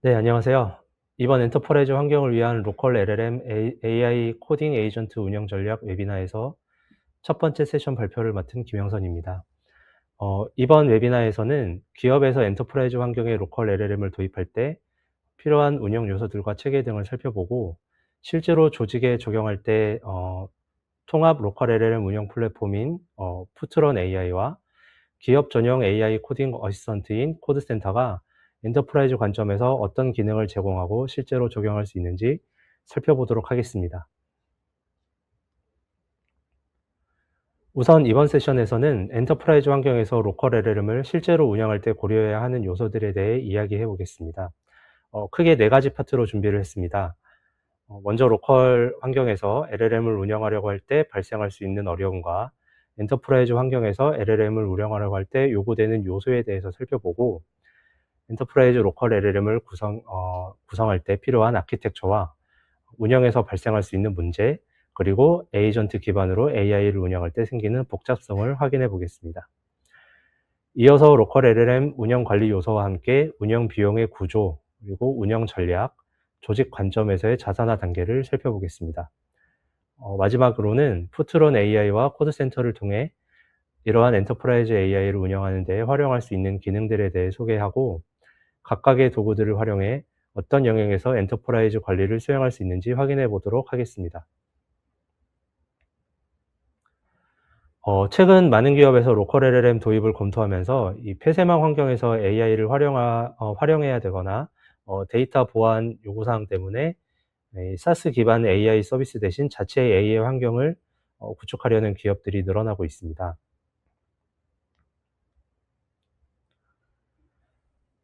네, 안녕하세요. 이번 엔터프라이즈 환경을 위한 로컬 LLM AI 코딩 에이전트 운영 전략 웨비나에서 첫 번째 세션 발표를 맡은 김영선입니다. 이번 웨비나에서는 기업에서 엔터프라이즈 환경에 로컬 LLM을 도입할 때 필요한 운영 요소들과 체계 등을 살펴보고 실제로 조직에 적용할 때 통합 로컬 LLM 운영 플랫폼인 푸트런 AI와 기업 전용 AI 코딩 어시스턴트인 코드센터가 엔터프라이즈 관점에서 어떤 기능을 제공하고 실제로 적용할 수 있는지 살펴보도록 하겠습니다. 우선 이번 세션에서는 엔터프라이즈 환경에서 로컬 LLM을 실제로 운영할 때 고려해야 하는 요소들에 대해 이야기해 보겠습니다. 크게 네 가지 파트로 준비를 했습니다. 먼저 로컬 환경에서 LLM을 운영하려고 할 때 발생할 수 있는 어려움과 엔터프라이즈 환경에서 LLM을 운영하려고 할 때 요구되는 요소에 대해서 살펴보고 엔터프라이즈 로컬 LLM을 구성할 때 필요한 아키텍처와 운영에서 발생할 수 있는 문제, 그리고 에이전트 기반으로 AI를 운영할 때 생기는 복잡성을 확인해 보겠습니다. 이어서 로컬 LLM 운영 관리 요소와 함께 운영 비용의 구조, 그리고 운영 전략, 조직 관점에서의 자산화 단계를 살펴보겠습니다. 마지막으로는 푸트론 AI와 코드센터를 통해 이러한 엔터프라이즈 AI를 운영하는 데 활용할 수 있는 기능들에 대해 소개하고 각각의 도구들을 활용해 어떤 영역에서 엔터프라이즈 관리를 수행할 수 있는지 확인해 보도록 하겠습니다. 최근 많은 기업에서 로컬 LLM 도입을 검토하면서 이 폐쇄망 환경에서 AI를 활용해야 되거나 데이터 보안 요구사항 때문에 이 사스 기반 AI 서비스 대신 자체의 AI 환경을 구축하려는 기업들이 늘어나고 있습니다.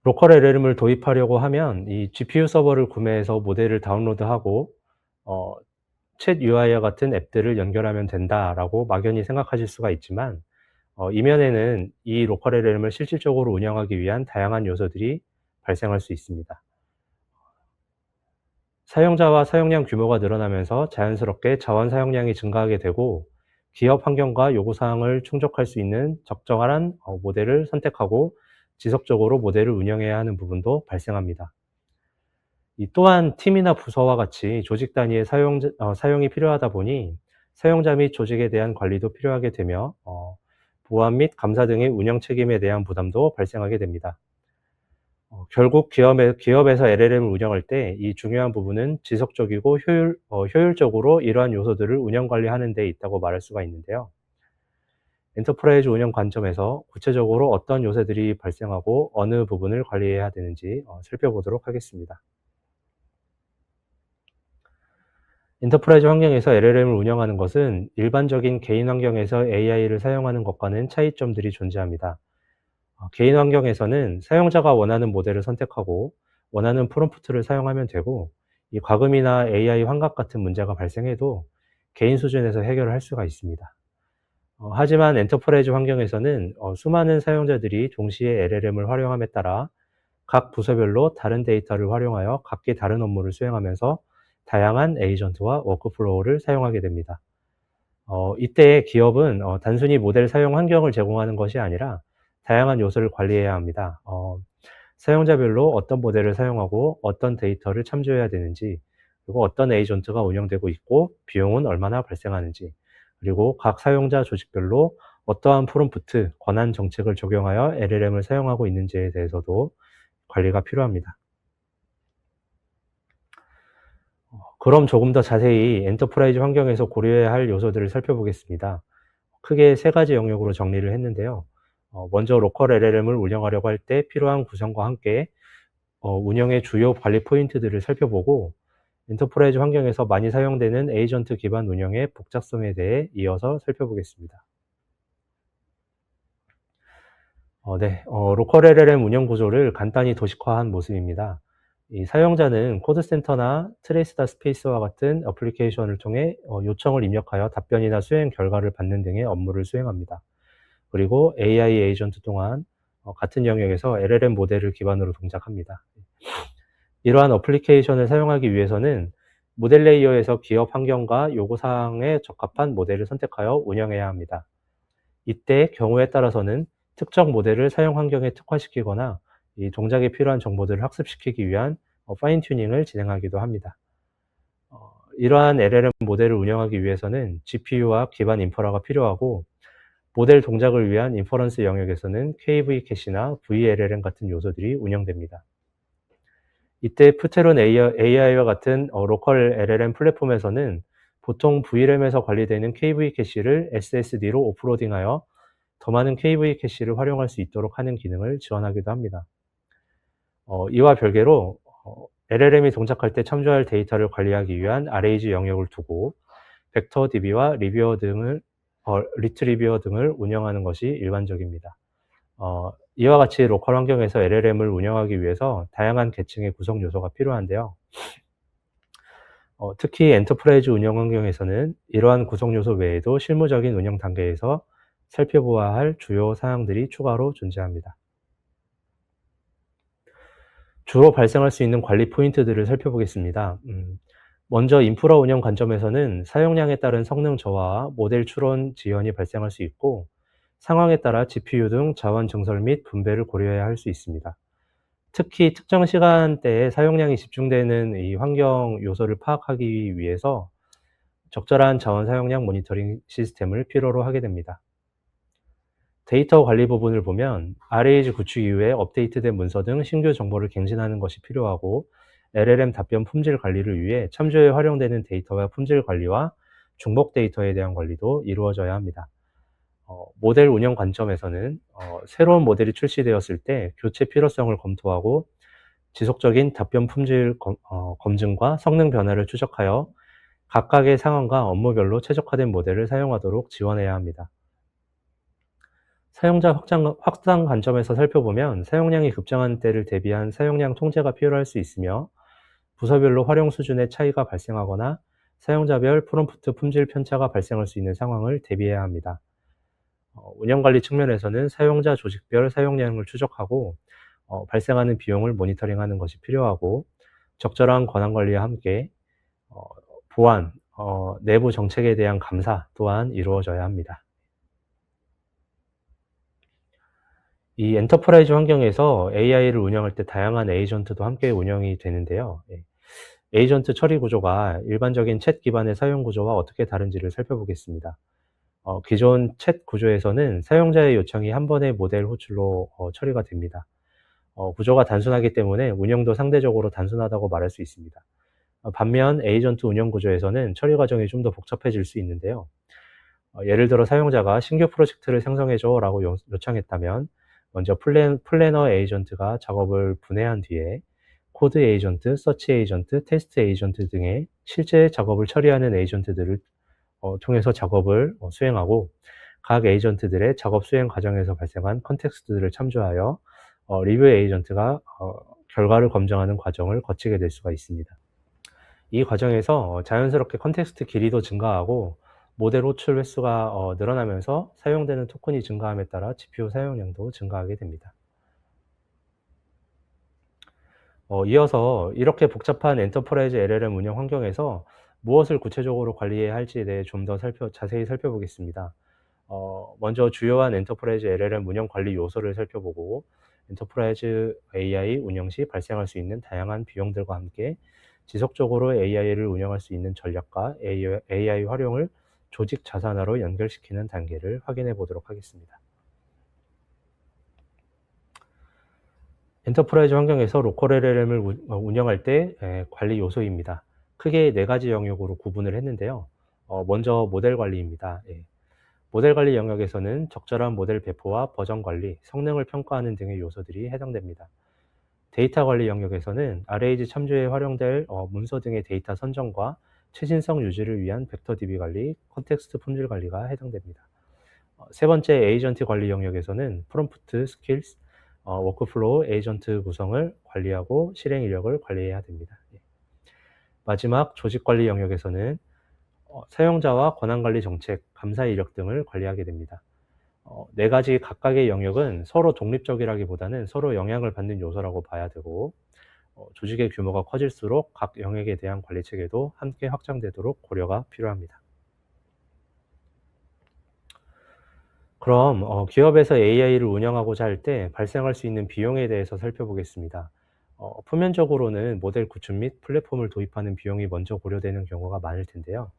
로컬 LLM을 도입하려고 하면 이 GPU 서버를 구매해서 모델을 다운로드하고 어 챗 UI와 같은 앱들을 연결하면 된다라고 막연히 생각하실 수가 있지만 이면에는 이 로컬 LLM을 실질적으로 운영하기 위한 다양한 요소들이 발생할 수 있습니다. 사용자와 사용량 규모가 늘어나면서 자연스럽게 자원 사용량이 증가하게 되고 기업 환경과 요구사항을 충족할 수 있는 적정한 모델을 선택하고 지속적으로 모델을 운영해야 하는 부분도 발생합니다. 또한 팀이나 부서와 같이 조직 단위의 사용이 필요하다 보니 사용자 및 조직에 대한 관리도 필요하게 되며 보안 및 감사 등의 운영 책임에 대한 부담도 발생하게 됩니다. 결국 기업에서 LLM을 운영할 때 이 중요한 부분은 지속적이고 효율적으로 이러한 요소들을 운영 관리하는 데 있다고 말할 수가 있는데요. 엔터프라이즈 운영 관점에서 구체적으로 어떤 요소들이 발생하고 어느 부분을 관리해야 되는지 살펴보도록 하겠습니다. 엔터프라이즈 환경에서 LLM을 운영하는 것은 일반적인 개인 환경에서 AI를 사용하는 것과는 차이점들이 존재합니다. 개인 환경에서는 사용자가 원하는 모델을 선택하고 원하는 프롬프트를 사용하면 되고 이 과금이나 AI 환각 같은 문제가 발생해도 개인 수준에서 해결을 할 수가 있습니다. 하지만 엔터프라이즈 환경에서는 수많은 사용자들이 동시에 LLM을 활용함에 따라 각 부서별로 다른 데이터를 활용하여 각기 다른 업무를 수행하면서 다양한 에이전트와 워크플로우를 사용하게 됩니다. 이때 기업은 단순히 모델 사용 환경을 제공하는 것이 아니라 다양한 요소를 관리해야 합니다. 사용자별로 어떤 모델을 사용하고 어떤 데이터를 참조해야 되는지, 그리고 어떤 에이전트가 운영되고 있고 비용은 얼마나 발생하는지, 그리고 각 사용자 조직별로 어떠한 프롬프트, 권한 정책을 적용하여 LLM을 사용하고 있는지에 대해서도 관리가 필요합니다. 그럼 조금 더 자세히 엔터프라이즈 환경에서 고려해야 할 요소들을 살펴보겠습니다. 크게 세 가지 영역으로 정리를 했는데요. 먼저 로컬 LLM을 운영하려고 할 때 필요한 구성과 함께 운영의 주요 관리 포인트들을 살펴보고 엔터프라이즈 환경에서 많이 사용되는 에이전트 기반 운영의 복잡성에 대해 이어서 살펴보겠습니다. 네. 로컬 LLM 운영 구조를 간단히 도식화한 모습입니다. 이 사용자는 코드센터나 트레이스다 스페이스와 같은 어플리케이션을 통해 요청을 입력하여 답변이나 수행 결과를 받는 등의 업무를 수행합니다. 그리고 AI 에이전트 또한 같은 영역에서 LLM 모델을 기반으로 동작합니다. 이러한 어플리케이션을 사용하기 위해서는 모델 레이어에서 기업 환경과 요구사항에 적합한 모델을 선택하여 운영해야 합니다. 이때 경우에 따라서는 특정 모델을 사용 환경에 특화시키거나 이 동작에 필요한 정보들을 학습시키기 위한 파인 튜닝을 진행하기도 합니다. 이러한 LLM 모델을 운영하기 위해서는 GPU와 기반 인프라가 필요하고, 모델 동작을 위한 인퍼런스 영역에서는 KV 캐시나 VLLM 같은 요소들이 운영됩니다. 이때 프테론 AI와 같은 로컬 LLM 플랫폼에서는 보통 VRAM에서 관리되는 KV 캐시를 SSD로 오프로딩하여 더 많은 KV 캐시를 활용할 수 있도록 하는 기능을 지원하기도 합니다. 이와 별개로 LLM이 동작할 때 참조할 데이터를 관리하기 위한 RAG 영역을 두고 벡터DB와 리트리비어 등을 운영하는 것이 일반적입니다. 이와 같이 로컬 환경에서 LLM을 운영하기 위해서 다양한 계층의 구성 요소가 필요한데요. 특히 엔터프라이즈 운영 환경에서는 이러한 구성 요소 외에도 실무적인 운영 단계에서 살펴보아야 할 주요 사항들이 추가로 존재합니다. 주로 발생할 수 있는 관리 포인트들을 살펴보겠습니다. 먼저 인프라 운영 관점에서는 사용량에 따른 성능 저하와 모델 추론 지연이 발생할 수 있고, 상황에 따라 GPU 등 자원 증설 및 분배를 고려해야 할 수 있습니다. 특히 특정 시간대에 사용량이 집중되는 이 환경 요소를 파악하기 위해서 적절한 자원 사용량 모니터링 시스템을 필요로 하게 됩니다. 데이터 관리 부분을 보면 RAG 구축 이후에 업데이트된 문서 등 신규 정보를 갱신하는 것이 필요하고, LLM 답변 품질 관리를 위해 참조에 활용되는 데이터와 품질 관리와 중복 데이터에 대한 관리도 이루어져야 합니다. 모델 운영 관점에서는 새로운 모델이 출시되었을 때 교체 필요성을 검토하고 지속적인 답변 품질 검증과 성능 변화를 추적하여 각각의 상황과 업무별로 최적화된 모델을 사용하도록 지원해야 합니다. 사용자 확장 관점에서 살펴보면 사용량이 급증하는 때를 대비한 사용량 통제가 필요할 수 있으며, 부서별로 활용 수준의 차이가 발생하거나 사용자별 프롬프트 품질 편차가 발생할 수 있는 상황을 대비해야 합니다. 운영관리 측면에서는 사용자 조직별 사용량을 추적하고 발생하는 비용을 모니터링하는 것이 필요하고, 적절한 권한관리와 함께 보안, 내부 정책에 대한 감사 또한 이루어져야 합니다. 이 엔터프라이즈 환경에서 AI를 운영할 때 다양한 에이전트도 함께 운영이 되는데요. 에이전트 처리 구조가 일반적인 챗 기반의 사용 구조와 어떻게 다른지를 살펴보겠습니다. 기존 챗 구조에서는 사용자의 요청이 한 번의 모델 호출로 처리가 됩니다. 구조가 단순하기 때문에 운영도 상대적으로 단순하다고 말할 수 있습니다. 반면 에이전트 운영 구조에서는 처리 과정이 좀 더 복잡해질 수 있는데요. 예를 들어 사용자가 신규 프로젝트를 생성해줘 라고 요청했다면, 먼저 플래너 에이전트가 작업을 분해한 뒤에 코드 에이전트, 서치 에이전트, 테스트 에이전트 등의 실제 작업을 처리하는 에이전트들을 통해서 작업을 수행하고, 각 에이전트들의 작업 수행 과정에서 발생한 컨텍스트들을 참조하여 리뷰 에이전트가 결과를 검증하는 과정을 거치게 될 수가 있습니다. 이 과정에서 자연스럽게 컨텍스트 길이도 증가하고 모델 호출 횟수가 늘어나면서 사용되는 토큰이 증가함에 따라 GPU 사용량도 증가하게 됩니다. 이어서 이렇게 복잡한 엔터프라이즈 LLM 운영 환경에서 무엇을 구체적으로 관리해야 할지에 대해 좀 더 자세히 살펴보겠습니다. 먼저 주요한 엔터프라이즈 LLM 운영 관리 요소를 살펴보고, 엔터프라이즈 AI 운영 시 발생할 수 있는 다양한 비용들과 함께 지속적으로 AI를 운영할 수 있는 전략과 AI 활용을 조직 자산화로 연결시키는 단계를 확인해 보도록 하겠습니다. 엔터프라이즈 환경에서 로컬 LLM을 운영할 때 관리 요소입니다. 크게 4가지 영역으로 구분을 했는데요. 먼저 모델 관리입니다. 모델 관리 영역에서는 적절한 모델 배포와 버전 관리, 성능을 평가하는 등의 요소들이 해당됩니다. 데이터 관리 영역에서는 RAG 참조에 활용될 문서 등의 데이터 선정과 최신성 유지를 위한 벡터DB 관리, 컨텍스트 품질 관리가 해당됩니다. 세 번째 에이전트 관리 영역에서는 프롬프트, 스킬스, 워크플로우, 에이전트 구성을 관리하고 실행 이력을 관리해야 됩니다. 마지막 조직 관리 영역에서는 사용자와 권한관리 정책, 감사 이력 등을 관리하게 됩니다. 4가지 각각의 영역은 서로 독립적이라기보다는 서로 영향을 받는 요소라고 봐야 되고, 조직의 규모가 커질수록 각 영역에 대한 관리 체계도 함께 확장되도록 고려가 필요합니다. 그럼 기업에서 AI를 운영하고자 할 때 발생할 수 있는 비용에 대해서 살펴보겠습니다. 표면적으로는 모델 구축 및 플랫폼을 도입하는 비용이 먼저 고려되는 경우가 많을 텐데요.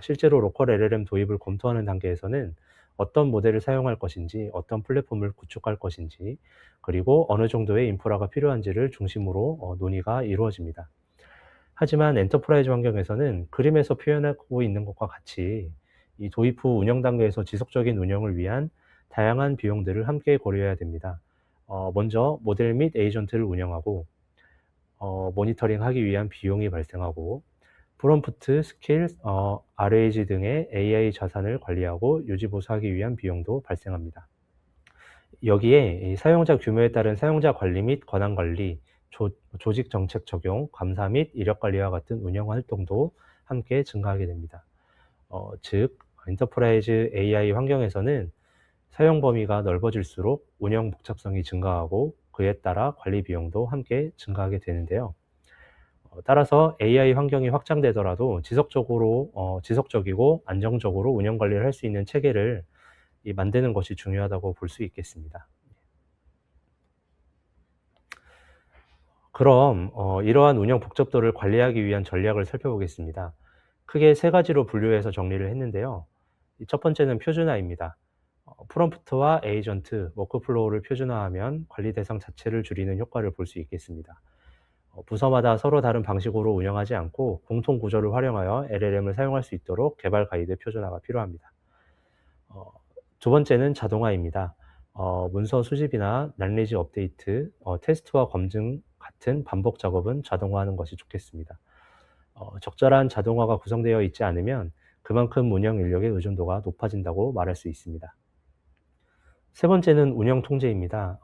실제로 로컬 LLM 도입을 검토하는 단계에서는 어떤 모델을 사용할 것인지, 어떤 플랫폼을 구축할 것인지, 그리고 어느 정도의 인프라가 필요한지를 중심으로 논의가 이루어집니다. 하지만 엔터프라이즈 환경에서는 그림에서 표현하고 있는 것과 같이 이 도입 후 운영 단계에서 지속적인 운영을 위한 다양한 비용들을 함께 고려해야 됩니다. 먼저 모델 및 에이전트를 운영하고 모니터링하기 위한 비용이 발생하고, 프롬프트, 스킬, RAG 등의 AI 자산을 관리하고 유지 보수하기 위한 비용도 발생합니다. 여기에 이 사용자 규모에 따른 사용자 관리 및 권한 관리, 조직 정책 적용, 감사 및 이력 관리와 같은 운영 활동도 함께 증가하게 됩니다. 즉 엔터프라이즈 AI 환경에서는 사용 범위가 넓어질수록 운영 복잡성이 증가하고, 그에 따라 관리 비용도 함께 증가하게 되는데요. 따라서 AI 환경이 확장되더라도 지속적이고 안정적으로 운영 관리를 할 수 있는 체계를 만드는 것이 중요하다고 볼 수 있겠습니다. 그럼 이러한 운영 복잡도를 관리하기 위한 전략을 살펴보겠습니다. 크게 세 가지로 분류해서 정리를 했는데요. 이 첫 번째는 표준화입니다. 프롬프트와 에이전트, 워크플로우를 표준화하면 관리 대상 자체를 줄이는 효과를 볼 수 있겠습니다. 부서마다 서로 다른 방식으로 운영하지 않고 공통 구조를 활용하여 LLM을 사용할 수 있도록 개발 가이드 표준화가 필요합니다. 어, 두 번째는 자동화입니다. 문서 수집이나 란리지 업데이트, 테스트와 검증 같은 반복 작업은 자동화하는 것이 좋겠습니다. 적절한 자동화가 구성되어 있지 않으면 그만큼 운영 인력의 의존도가 높아진다고 말할 수 있습니다. 세 번째는 운영 통제입니다.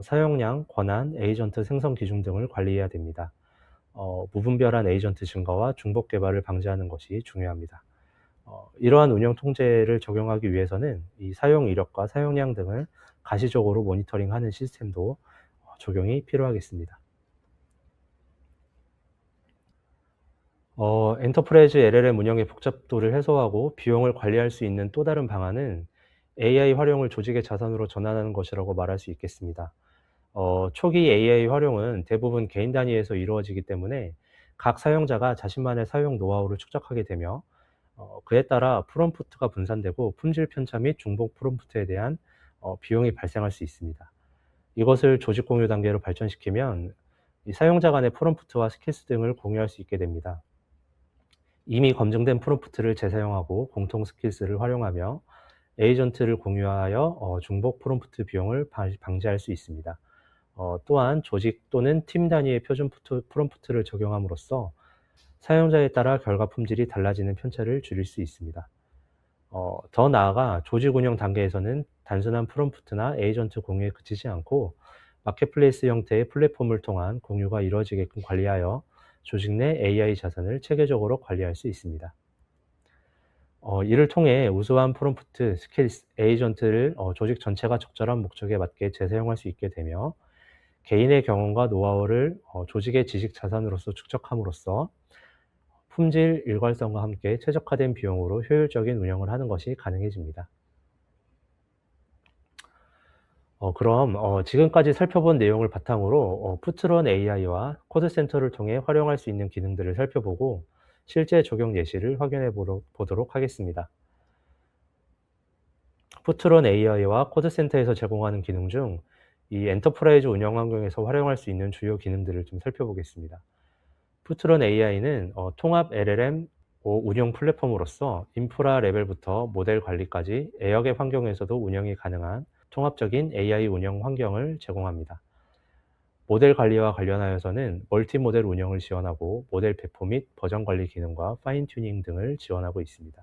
사용량, 권한, 에이전트 생성 기준 등을 관리해야 됩니다. 무분별한 에이전트 증가와 중복 개발을 방지하는 것이 중요합니다. 이러한 운영 통제를 적용하기 위해서는 이 사용 이력과 사용량 등을 가시적으로 모니터링하는 시스템도 적용이 필요하겠습니다. 엔터프라이즈 LLM 운영의 복잡도를 해소하고 비용을 관리할 수 있는 또 다른 방안은 AI 활용을 조직의 자산으로 전환하는 것이라고 말할 수 있겠습니다. 초기 AI 활용은 대부분 개인 단위에서 이루어지기 때문에 각 사용자가 자신만의 사용 노하우를 축적하게 되며, 그에 따라 프롬프트가 분산되고 품질 편차 및 중복 프롬프트에 대한 비용이 발생할 수 있습니다. 이것을 조직 공유 단계로 발전시키면 이 사용자 간의 프롬프트와 스킬스 등을 공유할 수 있게 됩니다. 이미 검증된 프롬프트를 재사용하고 공통 스킬스를 활용하며 에이전트를 공유하여 중복 프롬프트 비용을 방지할 수 있습니다. 또한 조직 또는 팀 단위의 표준 프롬프트를 적용함으로써 사용자에 따라 결과 품질이 달라지는 편차를 줄일 수 있습니다. 더 나아가 조직 운영 단계에서는 단순한 프롬프트나 에이전트 공유에 그치지 않고 마켓플레이스 형태의 플랫폼을 통한 공유가 이루어지게끔 관리하여 조직 내 AI 자산을 체계적으로 관리할 수 있습니다. 이를 통해 우수한 프롬프트, 스킬스, 에이전트를 조직 전체가 적절한 목적에 맞게 재사용할 수 있게 되며, 개인의 경험과 노하우를 조직의 지식 자산으로서 축적함으로써 품질 일관성과 함께 최적화된 비용으로 효율적인 운영을 하는 것이 가능해집니다. 그럼 지금까지 살펴본 내용을 바탕으로 푸트론 AI와 코드센터를 통해 활용할 수 있는 기능들을 살펴보고 실제 적용 예시를 확인해 보도록 하겠습니다. 푸트론 AI와 코드센터에서 제공하는 기능 중 이 엔터프라이즈 운영 환경에서 활용할 수 있는 주요 기능들을 좀 살펴보겠습니다. 푸트론 AI는 통합 LLM 운영 플랫폼으로서 인프라 레벨부터 모델 관리까지 에어갭 환경에서도 운영이 가능한 통합적인 AI 운영 환경을 제공합니다. 모델 관리와 관련하여서는 멀티 모델 운영을 지원하고 모델 배포 및 버전 관리 기능과 파인 튜닝 등을 지원하고 있습니다.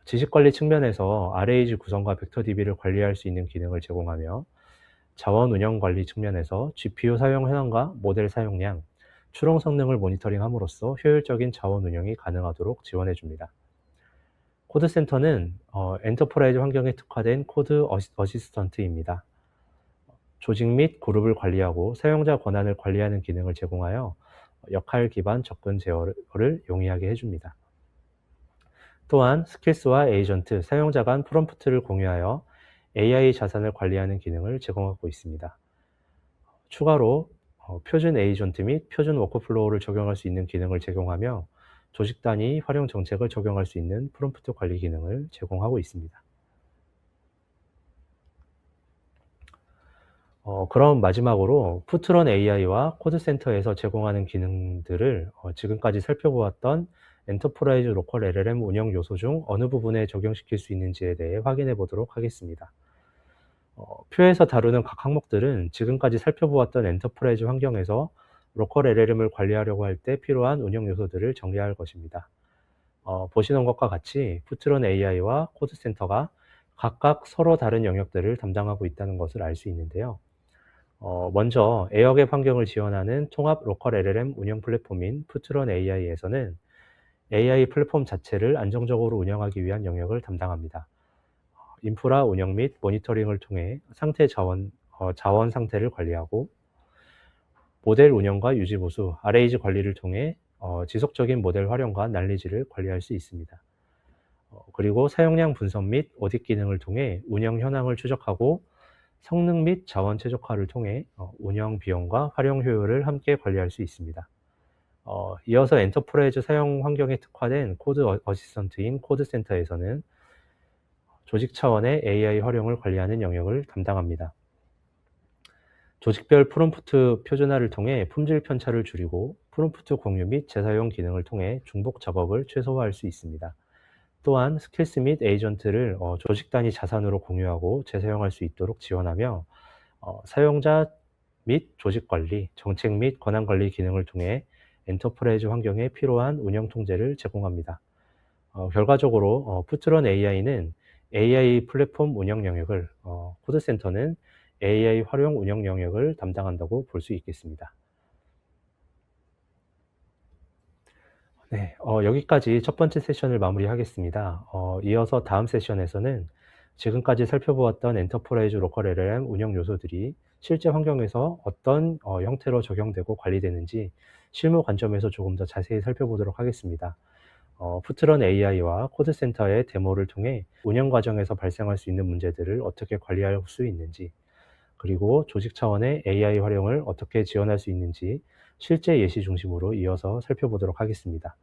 지식 관리 측면에서 RAG 구성과 벡터 DB를 관리할 수 있는 기능을 제공하며, 자원 운영 관리 측면에서 GPU 사용 현황과 모델 사용량, 추론 성능을 모니터링함으로써 효율적인 자원 운영이 가능하도록 지원해 줍니다. 코드센터는 엔터프라이즈 환경에 특화된 코드 어시스턴트입니다. 조직 및 그룹을 관리하고 사용자 권한을 관리하는 기능을 제공하여 역할 기반 접근 제어를 용이하게 해줍니다. 또한 스킬스와 에이전트, 사용자 간 프롬프트를 공유하여 AI 자산을 관리하는 기능을 제공하고 있습니다. 추가로 표준 에이전트 및 표준 워크플로우를 적용할 수 있는 기능을 제공하며 조직 단위 활용 정책을 적용할 수 있는 프롬프트 관리 기능을 제공하고 있습니다. 그럼 마지막으로 푸트런 AI와 코드센터에서 제공하는 기능들을 지금까지 살펴보았던 엔터프라이즈 로컬 LLM 운영 요소 중 어느 부분에 적용시킬 수 있는지에 대해 확인해 보도록 하겠습니다. 표에서 다루는 각 항목들은 지금까지 살펴보았던 엔터프라이즈 환경에서 로컬 LLM을 관리하려고 할 때 필요한 운영 요소들을 정리할 것입니다. 보시는 것과 같이 푸트론 AI와 코드센터가 각각 서로 다른 영역들을 담당하고 있다는 것을 알 수 있는데요. 먼저 에어갭 환경을 지원하는 통합 로컬 LLM 운영 플랫폼인 푸트런 AI에서는 AI 플랫폼 자체를 안정적으로 운영하기 위한 영역을 담당합니다. 인프라 운영 및 모니터링을 통해 자원 상태를 관리하고 모델 운영과 유지 보수, RAG 관리를 통해 지속적인 모델 활용과 난리지를 관리할 수 있습니다. 그리고 사용량 분석 및 오딕 기능을 통해 운영 현황을 추적하고 성능 및 자원 최적화를 통해 운영 비용과 활용 효율을 함께 관리할 수 있습니다. 이어서 엔터프라이즈 사용 환경에 특화된 코드 어시스턴트인 코드센터에서는 조직 차원의 AI 활용을 관리하는 영역을 담당합니다. 조직별 프롬프트 표준화를 통해 품질 편차를 줄이고 프롬프트 공유 및 재사용 기능을 통해 중복 작업을 최소화할 수 있습니다. 또한 스킬스 및 에이전트를 조직 단위 자산으로 공유하고 재사용할 수 있도록 지원하며 사용자 및 조직 관리, 정책 및 권한 관리 기능을 통해 엔터프라이즈 환경에 필요한 운영 통제를 제공합니다. 결과적으로 푸트런 AI는 AI 플랫폼 운영 영역을, 코드센터는 AI 활용 운영 영역을 담당한다고 볼 수 있겠습니다. 네, 여기까지 첫 번째 세션을 마무리하겠습니다. 이어서 다음 세션에서는 지금까지 살펴보았던 엔터프라이즈 로컬 LLM 운영 요소들이 실제 환경에서 어떤 형태로 적용되고 관리되는지 실무 관점에서 조금 더 자세히 살펴보도록 하겠습니다. 푸트런 AI와 코드센터의 데모를 통해 운영 과정에서 발생할 수 있는 문제들을 어떻게 관리할 수 있는지, 그리고 조직 차원의 AI 활용을 어떻게 지원할 수 있는지 실제 예시 중심으로 이어서 살펴보도록 하겠습니다.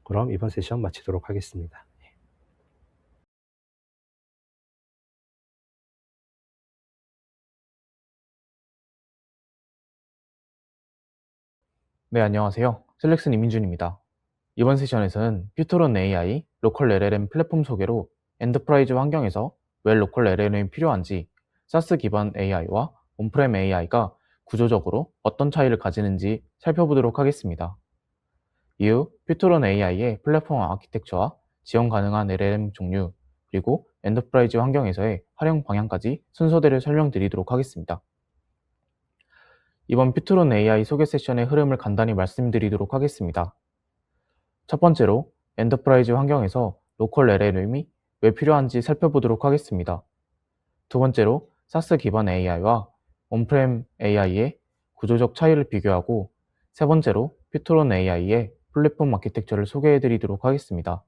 그럼 이번 세션 마치도록 하겠습니다. 네, 안녕하세요. 셀렉슨 이민준입니다. 이번 세션에서는 퓨토론 AI 로컬 LLM 플랫폼 소개로 엔터프라이즈 환경에서 왜 로컬 LLM이 필요한지, 사스 기반 AI와 온프렘 AI가 구조적으로 어떤 차이를 가지는지 살펴보도록 하겠습니다. 이후 퓨토론 AI의 플랫폼 아키텍처와 지원 가능한 LLM 종류, 그리고 엔터프라이즈 환경에서의 활용 방향까지 순서대로 설명드리도록 하겠습니다. 이번 퓨토론 AI 소개 세션의 흐름을 간단히 말씀드리도록 하겠습니다. 첫 번째로 엔터프라이즈 환경에서 로컬 LLM이 왜 필요한지 살펴보도록 하겠습니다. 두 번째로 사스 기반 AI와 온프렘 AI의 구조적 차이를 비교하고, 세 번째로 퓨토론 AI의 플랫폼 아키텍처를 소개해드리도록 하겠습니다.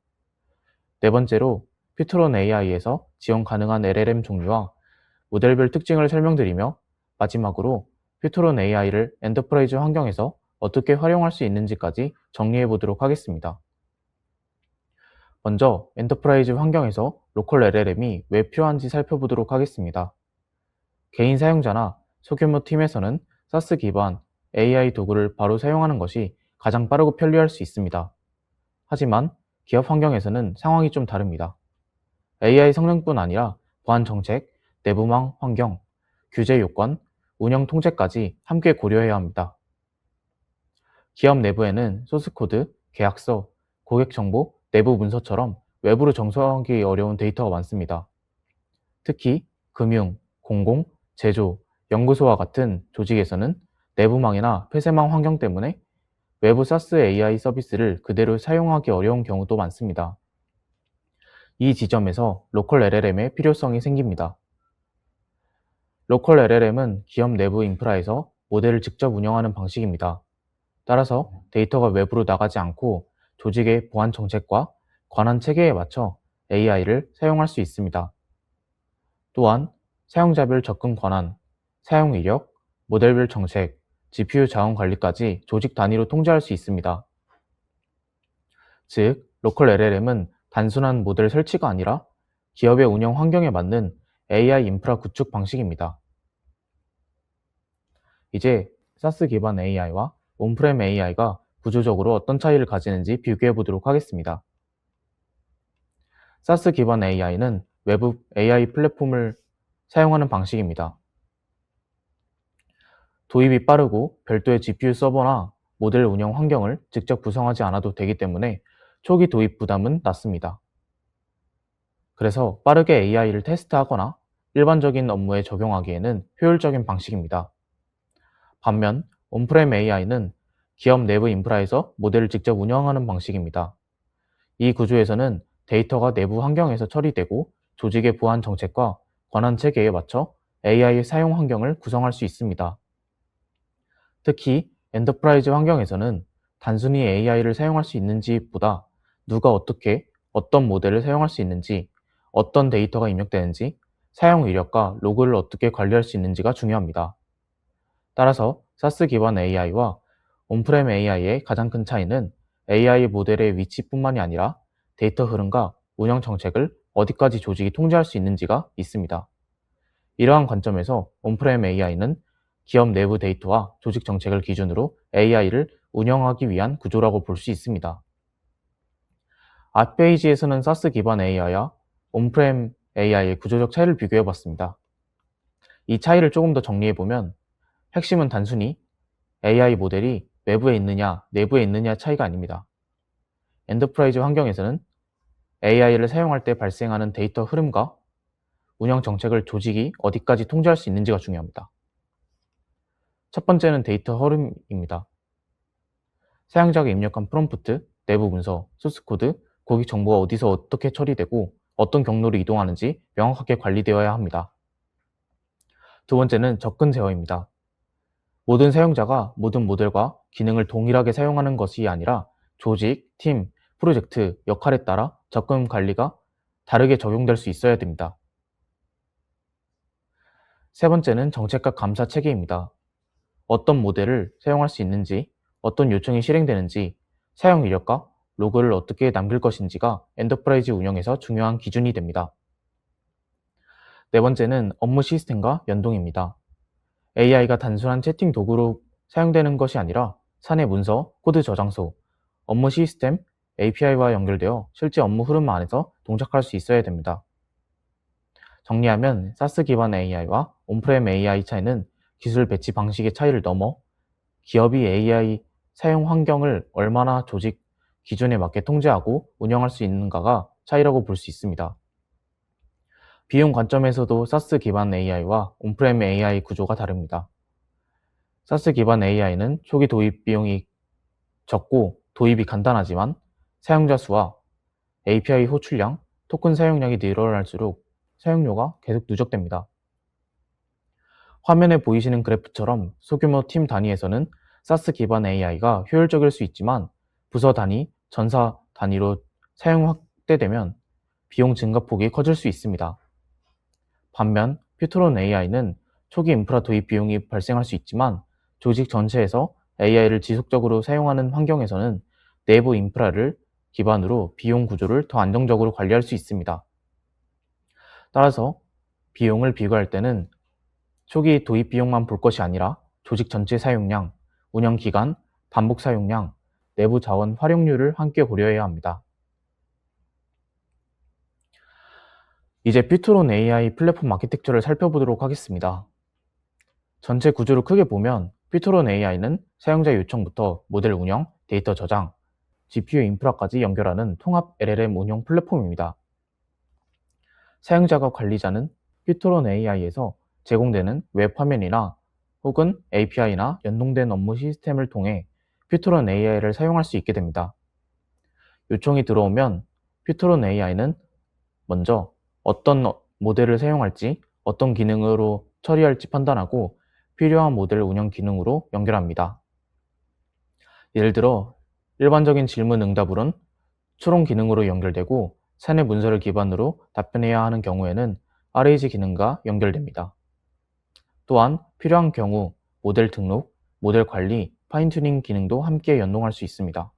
네 번째로 퓨토론 AI에서 지원 가능한 LLM 종류와 모델별 특징을 설명드리며, 마지막으로 퓨토론 AI를 엔터프라이즈 환경에서 어떻게 활용할 수 있는지까지 정리해 보도록 하겠습니다. 먼저 엔터프라이즈 환경에서 로컬 LLM이 왜 필요한지 살펴보도록 하겠습니다. 개인 사용자나 소규모 팀에서는 사스 기반 AI 도구를 바로 사용하는 것이 가장 빠르고 편리할 수 있습니다. 하지만 기업 환경에서는 상황이 좀 다릅니다. AI 성능뿐 아니라 보안 정책, 내부망 환경, 규제 요건, 운영 통제까지 함께 고려해야 합니다. 기업 내부에는 소스코드, 계약서, 고객 정보, 내부 문서처럼 외부로 정서하기 어려운 데이터가 많습니다. 특히 금융, 공공, 제조, 연구소와 같은 조직에서는 내부망이나 폐쇄망 환경 때문에 외부 사스 AI 서비스를 그대로 사용하기 어려운 경우도 많습니다. 이 지점에서 로컬 LLM의 필요성이 생깁니다. 로컬 LLM은 기업 내부 인프라에서 모델을 직접 운영하는 방식입니다. 따라서 데이터가 외부로 나가지 않고 조직의 보안 정책과 관한 체계에 맞춰 AI를 사용할 수 있습니다. 또한 사용자별 접근 권한, 사용 이력, 모델별 정책, GPU 자원 관리까지 조직 단위로 통제할 수 있습니다. 즉, 로컬 LLM은 단순한 모델 설치가 아니라 기업의 운영 환경에 맞는 AI 인프라 구축 방식입니다. 이제 SaaS 기반 AI와 온프렘 AI가 구조적으로 어떤 차이를 가지는지 비교해 보도록 하겠습니다. SaaS 기반 AI는 외부 AI 플랫폼을 사용하는 방식입니다. 도입이 빠르고 별도의 GPU 서버나 모델 운영 환경을 직접 구성하지 않아도 되기 때문에 초기 도입 부담은 낮습니다. 그래서 빠르게 AI를 테스트하거나 일반적인 업무에 적용하기에는 효율적인 방식입니다. 반면 온프렘 AI는 기업 내부 인프라에서 모델을 직접 운영하는 방식입니다. 이 구조에서는 데이터가 내부 환경에서 처리되고 조직의 보안 정책과 권한 체계에 맞춰 AI 사용 환경을 구성할 수 있습니다. 특히 엔터프라이즈 환경에서는 단순히 AI를 사용할 수 있는지보다 누가 어떻게 어떤 모델을 사용할 수 있는지, 어떤 데이터가 입력되는지, 사용 이력과 로그를 어떻게 관리할 수 있는지가 중요합니다. 따라서 SaaS 기반 AI와 온프렘 AI의 가장 큰 차이는 AI 모델의 위치뿐만이 아니라 데이터 흐름과 운영 정책을 어디까지 조직이 통제할 수 있는지가 있습니다. 이러한 관점에서 온프렘 AI는 기업 내부 데이터와 조직 정책을 기준으로 AI를 운영하기 위한 구조라고 볼 수 있습니다. 앞 페이지에서는 SaaS 기반 AI와 온프렘 AI의 구조적 차이를 비교해 봤습니다. 이 차이를 조금 더 정리해 보면 핵심은 단순히 AI 모델이 외부에 있느냐, 내부에 있느냐 차이가 아닙니다. 엔터프라이즈 환경에서는 AI를 사용할 때 발생하는 데이터 흐름과 운영 정책을 조직이 어디까지 통제할 수 있는지가 중요합니다. 첫 번째는 데이터 흐름입니다. 사용자가 입력한 프롬프트, 내부 문서, 소스 코드, 고객 정보가 어디서 어떻게 처리되고 어떤 경로로 이동하는지 명확하게 관리되어야 합니다. 두 번째는 접근 제어입니다. 모든 사용자가 모든 모델과 기능을 동일하게 사용하는 것이 아니라 조직, 팀, 프로젝트, 역할에 따라 접근 관리가 다르게 적용될 수 있어야 됩니다. 세 번째는 정책과 감사 체계입니다. 어떤 모델을 사용할 수 있는지, 어떤 요청이 실행되는지, 사용 이력과 로그를 어떻게 남길 것인지가 엔터프라이즈 운영에서 중요한 기준이 됩니다. 네 번째는 업무 시스템과 연동입니다. AI가 단순한 채팅 도구로 사용되는 것이 아니라 사내 문서, 코드 저장소, 업무 시스템, API와 연결되어 실제 업무 흐름 안에서 동작할 수 있어야 됩니다. 정리하면 SaaS 기반 AI와 온프렘 AI 차이는 기술 배치 방식의 차이를 넘어 기업이 AI 사용 환경을 얼마나 조직 기준에 맞게 통제하고 운영할 수 있는가가 차이라고 볼 수 있습니다. 비용 관점에서도 SaaS 기반 AI와 온프렘 AI 구조가 다릅니다. SaaS 기반 AI는 초기 도입 비용이 적고 도입이 간단하지만 사용자 수와 API 호출량, 토큰 사용량이 늘어날수록 사용료가 계속 누적됩니다. 화면에 보이시는 그래프처럼 소규모 팀 단위에서는 SaaS 기반 AI가 효율적일 수 있지만 부서 단위, 전사 단위로 사용 확대되면 비용 증가폭이 커질 수 있습니다. 반면 퓨토론 AI는 초기 인프라 도입 비용이 발생할 수 있지만 조직 전체에서 AI를 지속적으로 사용하는 환경에서는 내부 인프라를 기반으로 비용 구조를 더 안정적으로 관리할 수 있습니다. 따라서 비용을 비교할 때는 초기 도입 비용만 볼 것이 아니라 조직 전체 사용량, 운영 기간, 반복 사용량, 내부 자원 활용률을 함께 고려해야 합니다. 이제 퓨토론 AI 플랫폼 아키텍처를 살펴보도록 하겠습니다. 전체 구조를 크게 보면 퓨토론 AI는 사용자 요청부터 모델 운영, 데이터 저장, GPU 인프라까지 연결하는 통합 LLM 운영 플랫폼입니다. 사용자가 관리자는 퓨토론 AI에서 제공되는 웹 화면이나 혹은 API나 연동된 업무 시스템을 통해 퓨토론 AI를 사용할 수 있게 됩니다. 요청이 들어오면 퓨토론 AI는 먼저 어떤 모델을 사용할지, 어떤 기능으로 처리할지 판단하고 필요한 모델 운영 기능으로 연결합니다. 예를 들어 일반적인 질문 응답으론 추론 기능으로 연결되고 사내 문서를 기반으로 답변해야 하는 경우에는 RAG 기능과 연결됩니다. 또한 필요한 경우 모델 등록, 모델 관리, 파인튜닝 기능도 함께 연동할 수 있습니다.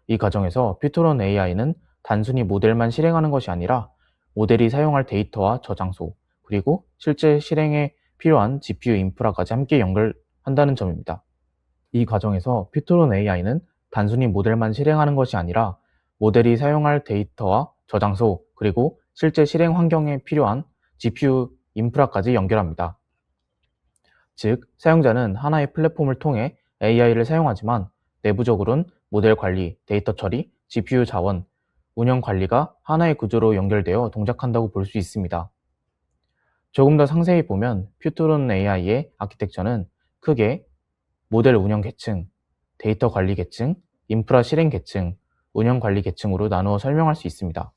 이 과정에서 퓨토론 AI는 단순히 모델만 실행하는 것이 아니라 모델이 사용할 데이터와 저장소, 그리고 실제 실행에 필요한 GPU 인프라까지 함께 연결한다는 점입니다. 이 과정에서 퓨토론 AI는 단순히 모델만 실행하는 것이 아니라 모델이 사용할 데이터와 저장소, 그리고 실제 실행 환경에 필요한 GPU 인프라까지 연결합니다. 즉, 사용자는 하나의 플랫폼을 통해 AI를 사용하지만 내부적으로는 모델 관리, 데이터 처리, GPU 자원, 운영 관리가 하나의 구조로 연결되어 동작한다고 볼 수 있습니다. 조금 더 상세히 보면 퓨토론 AI의 아키텍처는 크게 모델 운영 계층, 데이터 관리 계층, 인프라 실행 계층, 운영 관리 계층으로 나누어 설명할 수 있습니다.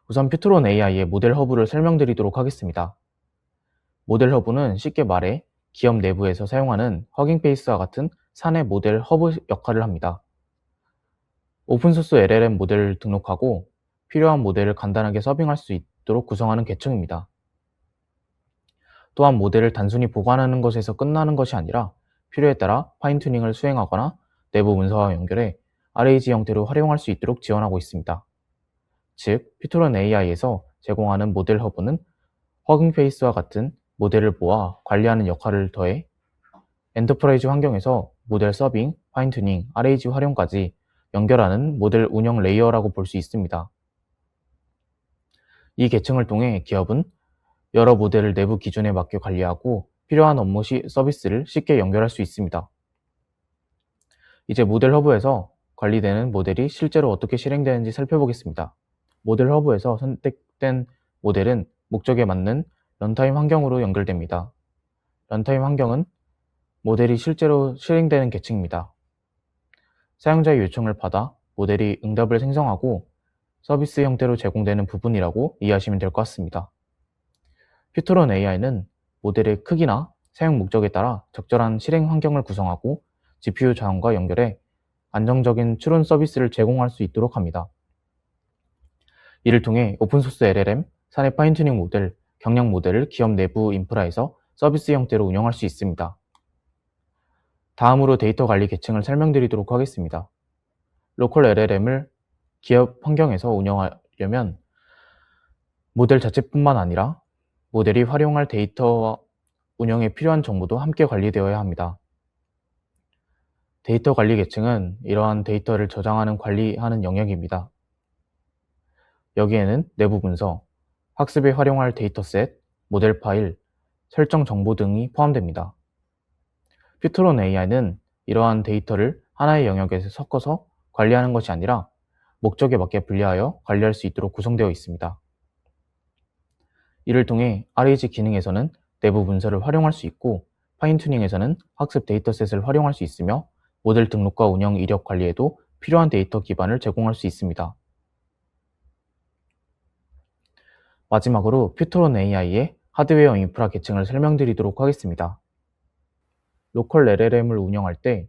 우선 퓨토론 AI의 모델 허브를 설명드리도록 하겠습니다. 모델 허브는 쉽게 말해 기업 내부에서 사용하는 허깅페이스와 같은 사내 모델 허브 역할을 합니다. 오픈소스 LLM 모델을 등록하고 필요한 모델을 간단하게 서빙할 수 있도록 구성하는 계층입니다. 또한 모델을 단순히 보관하는 것에서 끝나는 것이 아니라 필요에 따라 파인튜닝을 수행하거나 내부 문서와 연결해 RAG 형태로 활용할 수 있도록 지원하고 있습니다. 즉, 퓨토론 AI에서 제공하는 모델 허브는 허깅페이스와 같은 모델을 모아 관리하는 역할을 더해 엔터프라이즈 환경에서 모델 서빙, 파인튜닝, RAG 활용까지 연결하는 모델 운영 레이어라고 볼 수 있습니다. 이 계층을 통해 기업은 여러 모델을 내부 기준에 맞게 관리하고 필요한 업무 서비스를 쉽게 연결할 수 있습니다. 이제 모델 허브에서 관리되는 모델이 실제로 어떻게 실행되는지 살펴보겠습니다. 모델 허브에서 선택된 모델은 목적에 맞는 런타임 환경으로 연결됩니다. 런타임 환경은 모델이 실제로 실행되는 계층입니다. 사용자의 요청을 받아 모델이 응답을 생성하고 서비스 형태로 제공되는 부분이라고 이해하시면 될 것 같습니다. 퓨토론 AI는 모델의 크기나 사용 목적에 따라 적절한 실행 환경을 구성하고 GPU 자원과 연결해 안정적인 추론 서비스를 제공할 수 있도록 합니다. 이를 통해 오픈소스 LLM, 사내 파인튜닝 모델, 경량 모델을 기업 내부 인프라에서 서비스 형태로 운영할 수 있습니다. 다음으로 데이터 관리 계층을 설명드리도록 하겠습니다. 로컬 LLM을 기업 환경에서 운영하려면 모델 자체뿐만 아니라 모델이 활용할 데이터와 운영에 필요한 정보도 함께 관리되어야 합니다. 데이터 관리 계층은 이러한 데이터를 저장하는 관리하는 영역입니다. 여기에는 내부 문서, 학습에 활용할 데이터셋, 모델 파일, 설정 정보 등이 포함됩니다. 퓨토론 AI는 이러한 데이터를 하나의 영역에서 섞어서 관리하는 것이 아니라 목적에 맞게 분리하여 관리할 수 있도록 구성되어 있습니다. 이를 통해 RAG 기능에서는 내부 문서를 활용할 수 있고 파인튜닝에서는 학습 데이터셋을 활용할 수 있으며 모델 등록과 운영 이력 관리에도 필요한 데이터 기반을 제공할 수 있습니다. 마지막으로 퓨토론 AI의 하드웨어 인프라 계층을 설명드리도록 하겠습니다. 로컬 LLM을 운영할 때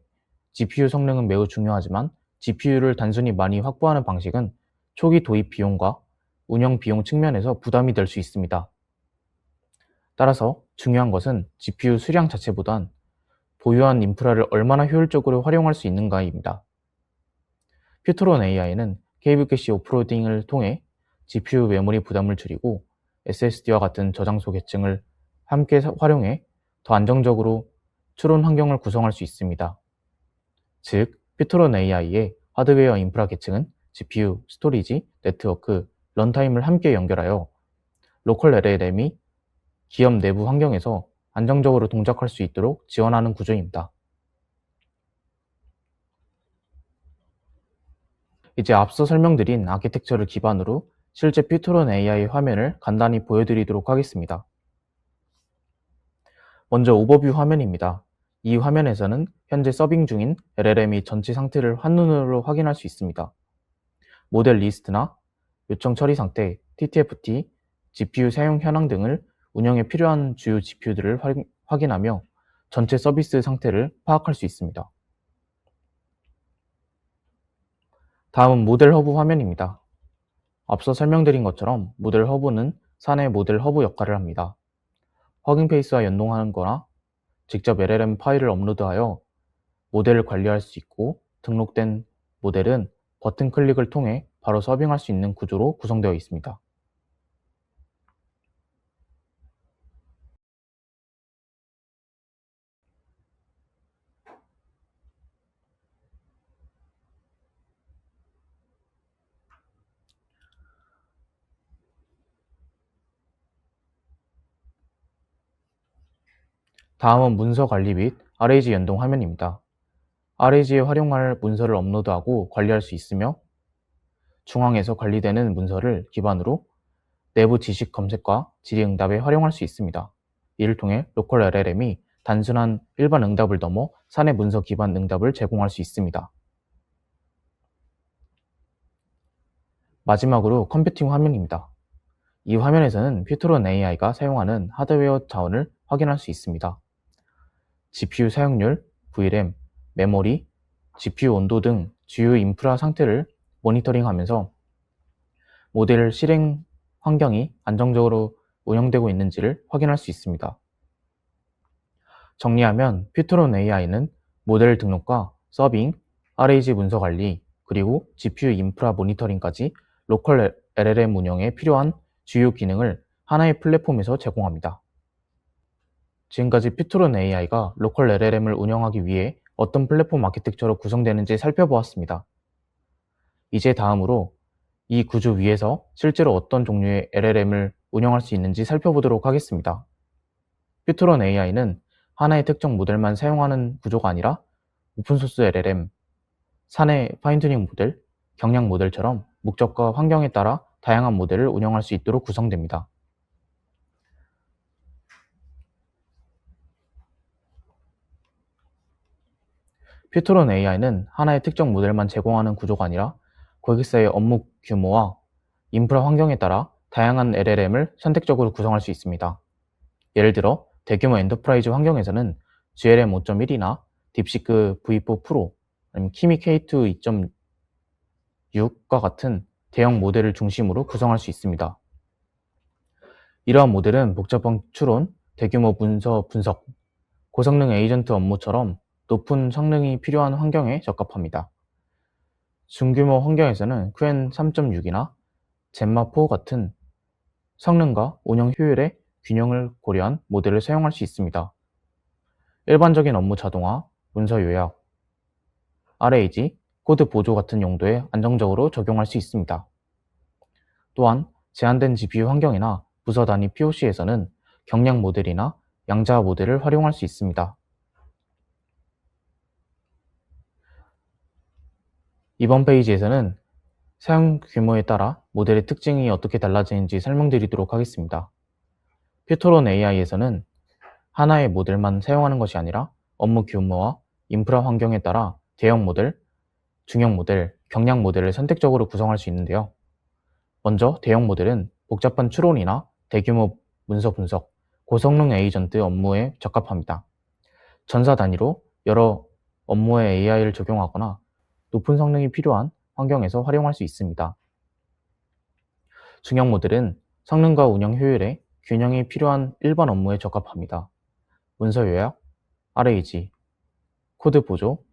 GPU 성능은 매우 중요하지만 GPU를 단순히 많이 확보하는 방식은 초기 도입 비용과 운영 비용 측면에서 부담이 될 수 있습니다. 따라서 중요한 것은 GPU 수량 자체보단 보유한 인프라를 얼마나 효율적으로 활용할 수 있는가입니다. 퓨토론 AI는 케이블 캐시 오프로딩을 통해 GPU 메모리 부담을 줄이고 SSD와 같은 저장소 계층을 함께 활용해 더 안정적으로 추론 환경을 구성할 수 있습니다. 즉, 퓨토론 AI의 하드웨어 인프라 계층은 GPU, 스토리지, 네트워크, 런타임을 함께 연결하여 로컬 LLM이 기업 내부 환경에서 안정적으로 동작할 수 있도록 지원하는 구조입니다. 이제 앞서 설명드린 아키텍처를 기반으로 실제 퓨토론 AI 화면을 간단히 보여드리도록 하겠습니다. 먼저 오버뷰 화면입니다. 이 화면에서는 현재 서빙 중인 LLM이 전체 상태를 한눈으로 확인할 수 있습니다. 모델 리스트나 요청 처리 상태, TTFT, GPU 사용 현황 등을 운영에 필요한 주요 GPU들을 확인하며 전체 서비스 상태를 파악할 수 있습니다. 다음은 모델 허브 화면입니다. 앞서 설명드린 것처럼 모델 허브는 사내 모델 허브 역할을 합니다. 허깅 페이스와 연동하는 거나 직접 LLM 파일을 업로드하여 모델을 관리할 수 있고, 등록된 모델은 버튼 클릭을 통해 바로 서빙할 수 있는 구조로 구성되어 있습니다. 다음은 문서 관리 및 RAG 연동 화면입니다. RAG에 활용할 문서를 업로드하고 관리할 수 있으며, 중앙에서 관리되는 문서를 기반으로 내부 지식 검색과 질의응답에 활용할 수 있습니다. 이를 통해 로컬 LLM이 단순한 일반 응답을 넘어 사내 문서 기반 응답을 제공할 수 있습니다. 마지막으로 컴퓨팅 화면입니다. 이 화면에서는 퓨토론 AI가 사용하는 하드웨어 자원을 확인할 수 있습니다. GPU 사용률, VRAM, 메모리, GPU 온도 등 주요 인프라 상태를 모니터링하면서 모델 실행 환경이 안정적으로 운영되고 있는지를 확인할 수 있습니다. 정리하면 퓨토론 AI는 모델 등록과 서빙, RAG 문서 관리, 그리고 GPU 인프라 모니터링까지 로컬 LLM 운영에 필요한 주요 기능을 하나의 플랫폼에서 제공합니다. 지금까지 퓨토론 AI가 로컬 LLM을 운영하기 위해 어떤 플랫폼 아키텍처로 구성되는지 살펴보았습니다. 이제 다음으로 이 구조 위에서 실제로 어떤 종류의 LLM을 운영할 수 있는지 살펴보도록 하겠습니다. 퓨토론 AI는 하나의 특정 모델만 사용하는 구조가 아니라 오픈소스 LLM, 사내 파인튜닝 모델, 경량 모델처럼 목적과 환경에 따라 다양한 모델을 운영할 수 있도록 구성됩니다. 퓨토론 AI는 하나의 특정 모델만 제공하는 구조가 아니라 고객사의 업무 규모와 인프라 환경에 따라 다양한 LLM을 선택적으로 구성할 수 있습니다. 예를 들어 대규모 엔터프라이즈 환경에서는 GLM 5.1이나 딥시크 V4 프로, 아니면 키미 K2 2.6과 같은 대형 모델을 중심으로 구성할 수 있습니다. 이러한 모델은 복잡한 추론, 대규모 문서 분석, 고성능 에이전트 업무처럼 높은 성능이 필요한 환경에 적합합니다. 중규모 환경에서는 QN 3.6이나 젠마4 같은 성능과 운영 효율의 균형을 고려한 모델을 사용할 수 있습니다. 일반적인 업무 자동화, 문서 요약, RAG, 코드 보조 같은 용도에 안정적으로 적용할 수 있습니다. 또한 제한된 GPU 환경이나 부서 단위 POC에서는 경량 모델이나 양자 모델을 활용할 수 있습니다. 이번 페이지에서는 사용 규모에 따라 모델의 특징이 어떻게 달라지는지 설명드리도록 하겠습니다. 퓨토론 AI에서는 하나의 모델만 사용하는 것이 아니라 업무 규모와 인프라 환경에 따라 대형 모델, 중형 모델, 경량 모델을 선택적으로 구성할 수 있는데요. 먼저 대형 모델은 복잡한 추론이나 대규모 문서 분석, 고성능 에이전트 업무에 적합합니다. 전사 단위로 여러 업무에 AI를 적용하거나 높은 성능이 필요한 환경에서 활용할 수 있습니다. 중형 모델은 성능과 운영 효율에 균형이 필요한 일반 업무에 적합합니다. 문서 요약, RAG, 코드 보조,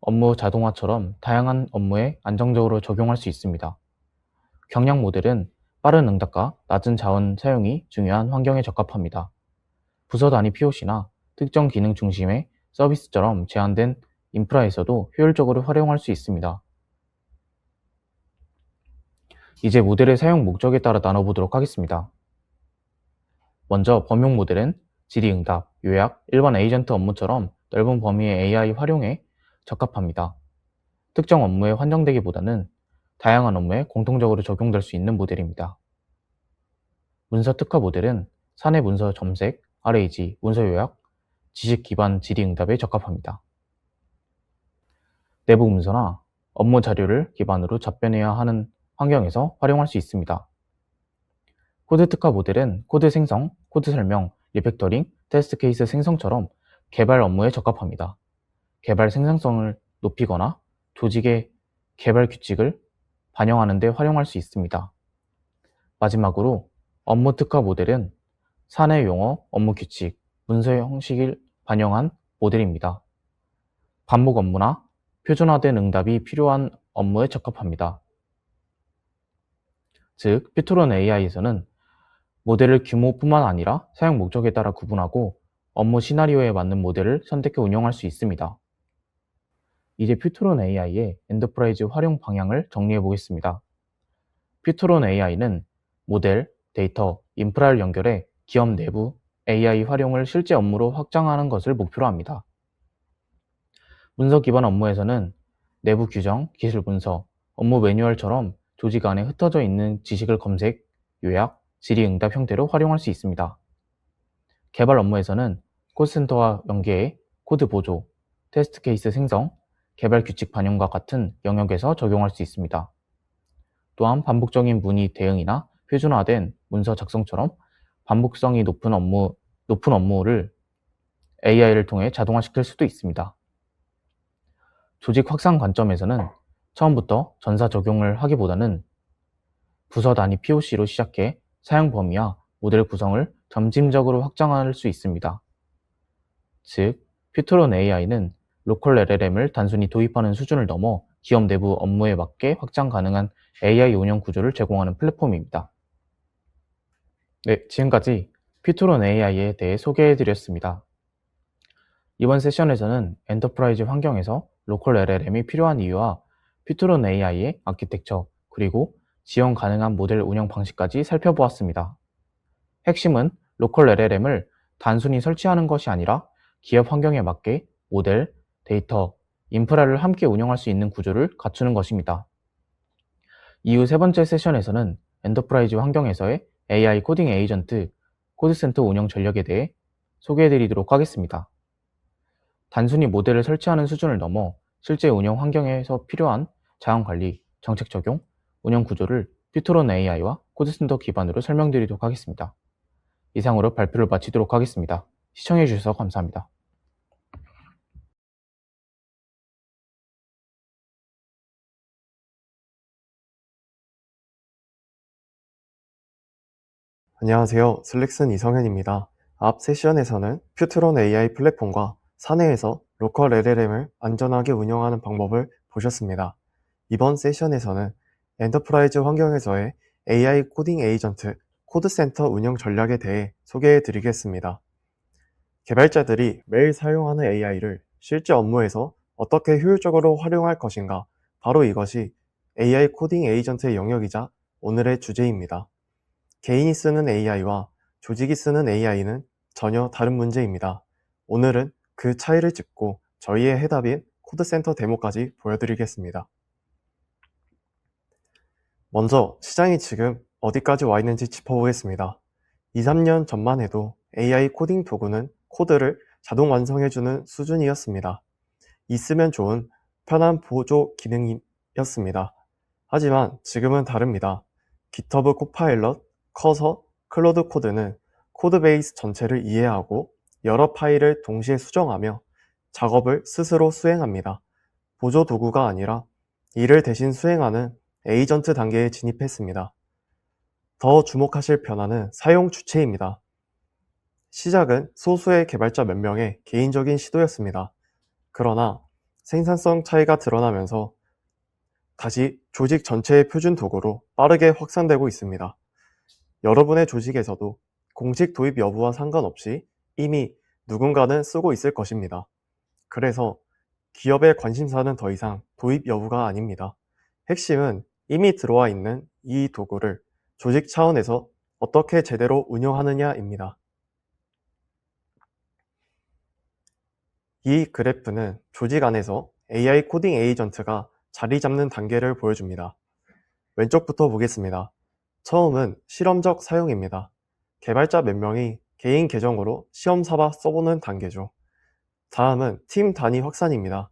업무 자동화처럼 다양한 업무에 안정적으로 적용할 수 있습니다. 경량 모델은 빠른 응답과 낮은 자원 사용이 중요한 환경에 적합합니다. 부서 단위 POC나 특정 기능 중심의 서비스처럼 제한된 인프라에서도 효율적으로 활용할 수 있습니다. 이제 모델의 사용 목적에 따라 나눠보도록 하겠습니다. 먼저 범용 모델은 질의응답, 요약, 일반 에이전트 업무처럼 넓은 범위의 AI 활용에 적합합니다. 특정 업무에 한정되기보다는 다양한 업무에 공통적으로 적용될 수 있는 모델입니다. 문서 특화 모델은 사내 문서 점색, RAG, 문서 요약, 지식 기반 질의응답에 적합합니다. 내부 문서나 업무 자료를 기반으로 답변해야 하는 환경에서 활용할 수 있습니다. 코드 특화 모델은 코드 생성, 코드 설명, 리팩터링, 테스트 케이스 생성처럼 개발 업무에 적합합니다. 개발 생산성을 높이거나 조직의 개발 규칙을 반영하는 데 활용할 수 있습니다. 마지막으로 업무 특화 모델은 사내 용어, 업무 규칙, 문서 형식을 반영한 모델입니다. 반복 업무나 표준화된 응답이 필요한 업무에 적합합니다. 즉, 피토론 AI에서는 모델을 규모뿐만 아니라 사용 목적에 따라 구분하고 업무 시나리오에 맞는 모델을 선택해 운영할 수 있습니다. 이제 퓨토론 AI의 엔터프라이즈 활용 방향을 정리해 보겠습니다. 퓨토론 AI는 모델, 데이터, 인프라를 연결해 기업 내부 AI 활용을 실제 업무로 확장하는 것을 목표로 합니다. 문서 기반 업무에서는 내부 규정, 기술 문서, 업무 매뉴얼처럼 조직 안에 흩어져 있는 지식을 검색, 요약, 질의응답 형태로 활용할 수 있습니다. 개발 업무에서는 코드센터와 연계해 코드 보조, 테스트 케이스 생성, 개발 규칙 반영과 같은 영역에서 적용할 수 있습니다. 또한 반복적인 문의 대응이나 표준화된 문서 작성처럼 반복성이 높은 업무를 AI를 통해 자동화시킬 수도 있습니다. 조직 확산 관점에서는 처음부터 전사 적용을 하기보다는 부서 단위 POC로 시작해 사용 범위와 모델 구성을 점진적으로 확장할 수 있습니다. 즉, 퓨토론 AI는 로컬 LLM을 단순히 도입하는 수준을 넘어 기업 내부 업무에 맞게 확장 가능한 AI 운영 구조를 제공하는 플랫폼입니다. 네, 지금까지 퓨토론 AI에 대해 소개해드렸습니다. 이번 세션에서는 엔터프라이즈 환경에서 로컬 LLM이 필요한 이유와 퓨토론 AI의 아키텍처, 그리고 지원 가능한 모델 운영 방식까지 살펴보았습니다. 핵심은 로컬 LLM을 단순히 설치하는 것이 아니라 기업 환경에 맞게 모델, 데이터, 인프라를 함께 운영할 수 있는 구조를 갖추는 것입니다. 이후 세 번째 세션에서는 엔터프라이즈 환경에서의 AI 코딩 에이전트, 코드센터 운영 전략에 대해 소개해드리도록 하겠습니다. 단순히 모델을 설치하는 수준을 넘어 실제 운영 환경에서 필요한 자원 관리, 정책 적용, 운영 구조를 퓨토론 AI와 코드센터 기반으로 설명드리도록 하겠습니다. 이상으로 발표를 마치도록 하겠습니다. 시청해주셔서 감사합니다. 안녕하세요. 슬랙슨 이성현입니다. 앞 세션에서는 퓨트론 AI 플랫폼과 사내에서 로컬 LLM을 안전하게 운영하는 방법을 보셨습니다. 이번 세션에서는 엔터프라이즈 환경에서의 AI 코딩 에이전트, 코드센터 운영 전략에 대해 소개해 드리겠습니다. 개발자들이 매일 사용하는 AI를 실제 업무에서 어떻게 효율적으로 활용할 것인가, 바로 이것이 AI 코딩 에이전트의 영역이자 오늘의 주제입니다. 개인이 쓰는 AI와 조직이 쓰는 AI는 전혀 다른 문제입니다. 오늘은 그 차이를 짚고 저희의 해답인 코드센터 데모까지 보여드리겠습니다. 먼저 시장이 지금 어디까지 와 있는지 짚어보겠습니다. 2, 3년 전만 해도 AI 코딩 도구는 코드를 자동 완성해주는 수준이었습니다. 있으면 좋은 편한 보조 기능이었습니다. 하지만 지금은 다릅니다. GitHub 코파일럿, 커서, 클로드 코드는 코드베이스 전체를 이해하고 여러 파일을 동시에 수정하며 작업을 스스로 수행합니다. 보조 도구가 아니라 이를 대신 수행하는 에이전트 단계에 진입했습니다. 더 주목하실 변화는 사용 주체입니다. 시작은 소수의 개발자 몇 명의 개인적인 시도였습니다. 그러나 생산성 차이가 드러나면서 다시 조직 전체의 표준 도구로 빠르게 확산되고 있습니다. 여러분의 조직에서도 공식 도입 여부와 상관없이 이미 누군가는 쓰고 있을 것입니다. 그래서 기업의 관심사는 더 이상 도입 여부가 아닙니다. 핵심은 이미 들어와 있는 이 도구를 조직 차원에서 어떻게 제대로 운영하느냐입니다. 이 그래프는 조직 안에서 AI 코딩 에이전트가 자리 잡는 단계를 보여줍니다. 왼쪽부터 보겠습니다. 처음은 실험적 사용입니다. 개발자 몇 명이 개인 계정으로 시험 삼아 써보는 단계죠. 다음은 팀 단위 확산입니다.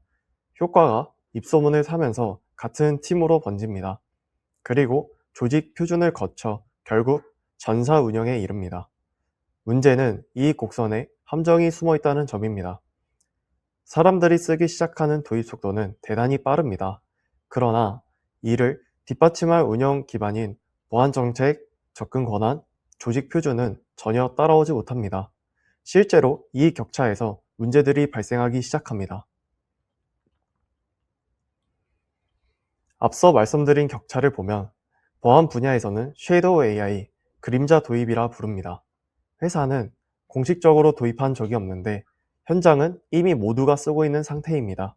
효과가 입소문을 타면서 같은 팀으로 번집니다. 그리고 조직 표준을 거쳐 결국 전사 운영에 이릅니다. 문제는 이 곡선에 함정이 숨어 있다는 점입니다. 사람들이 쓰기 시작하는 도입 속도는 대단히 빠릅니다. 그러나 이를 뒷받침할 운영 기반인 보안 정책, 접근 권한, 조직 표준은 전혀 따라오지 못합니다. 실제로 이 격차에서 문제들이 발생하기 시작합니다. 앞서 말씀드린 격차를 보면 보안 분야에서는 섀도우 AI, 그림자 도입이라 부릅니다. 회사는 공식적으로 도입한 적이 없는데 현장은 이미 모두가 쓰고 있는 상태입니다.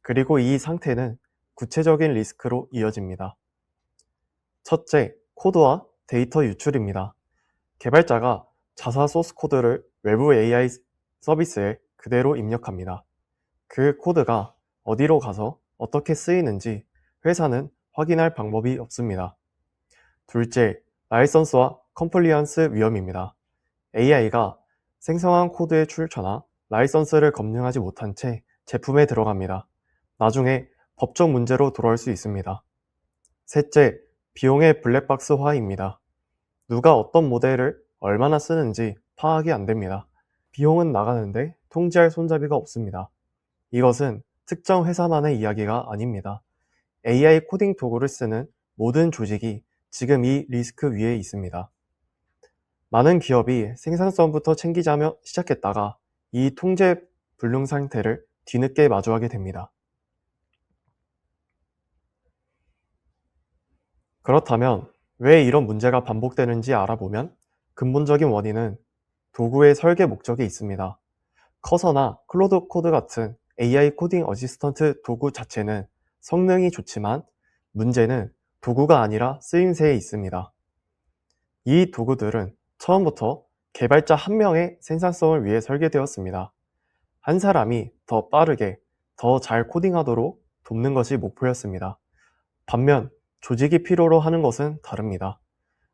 그리고 이 상태는 구체적인 리스크로 이어집니다. 첫째, 코드와 데이터 유출입니다. 개발자가 자사 소스 코드를 외부 AI 서비스에 그대로 입력합니다. 그 코드가 어디로 가서 어떻게 쓰이는지 회사는 확인할 방법이 없습니다. 둘째, 라이선스와 컴플리언스 위험입니다. AI가 생성한 코드의 출처나 라이선스를 검증하지 못한 채 제품에 들어갑니다. 나중에 법적 문제로 돌아올 수 있습니다. 셋째, 비용의 블랙박스화입니다. 누가 어떤 모델을 얼마나 쓰는지 파악이 안 됩니다. 비용은 나가는데 통제할 손잡이가 없습니다. 이것은 특정 회사만의 이야기가 아닙니다. AI 코딩 도구를 쓰는 모든 조직이 지금 이 리스크 위에 있습니다. 많은 기업이 생산성부터 챙기자며 시작했다가 이 통제 불능 상태를 뒤늦게 마주하게 됩니다. 그렇다면 왜 이런 문제가 반복되는지 알아보면 근본적인 원인은 도구의 설계 목적에 있습니다. 커서나 클로드 코드 같은 AI 코딩 어시스턴트 도구 자체는 성능이 좋지만 문제는 도구가 아니라 쓰임새에 있습니다. 이 도구들은 처음부터 개발자 한 명의 생산성을 위해 설계되었습니다. 한 사람이 더 빠르게, 더 잘 코딩하도록 돕는 것이 목표였습니다. 반면 조직이 필요로 하는 것은 다릅니다.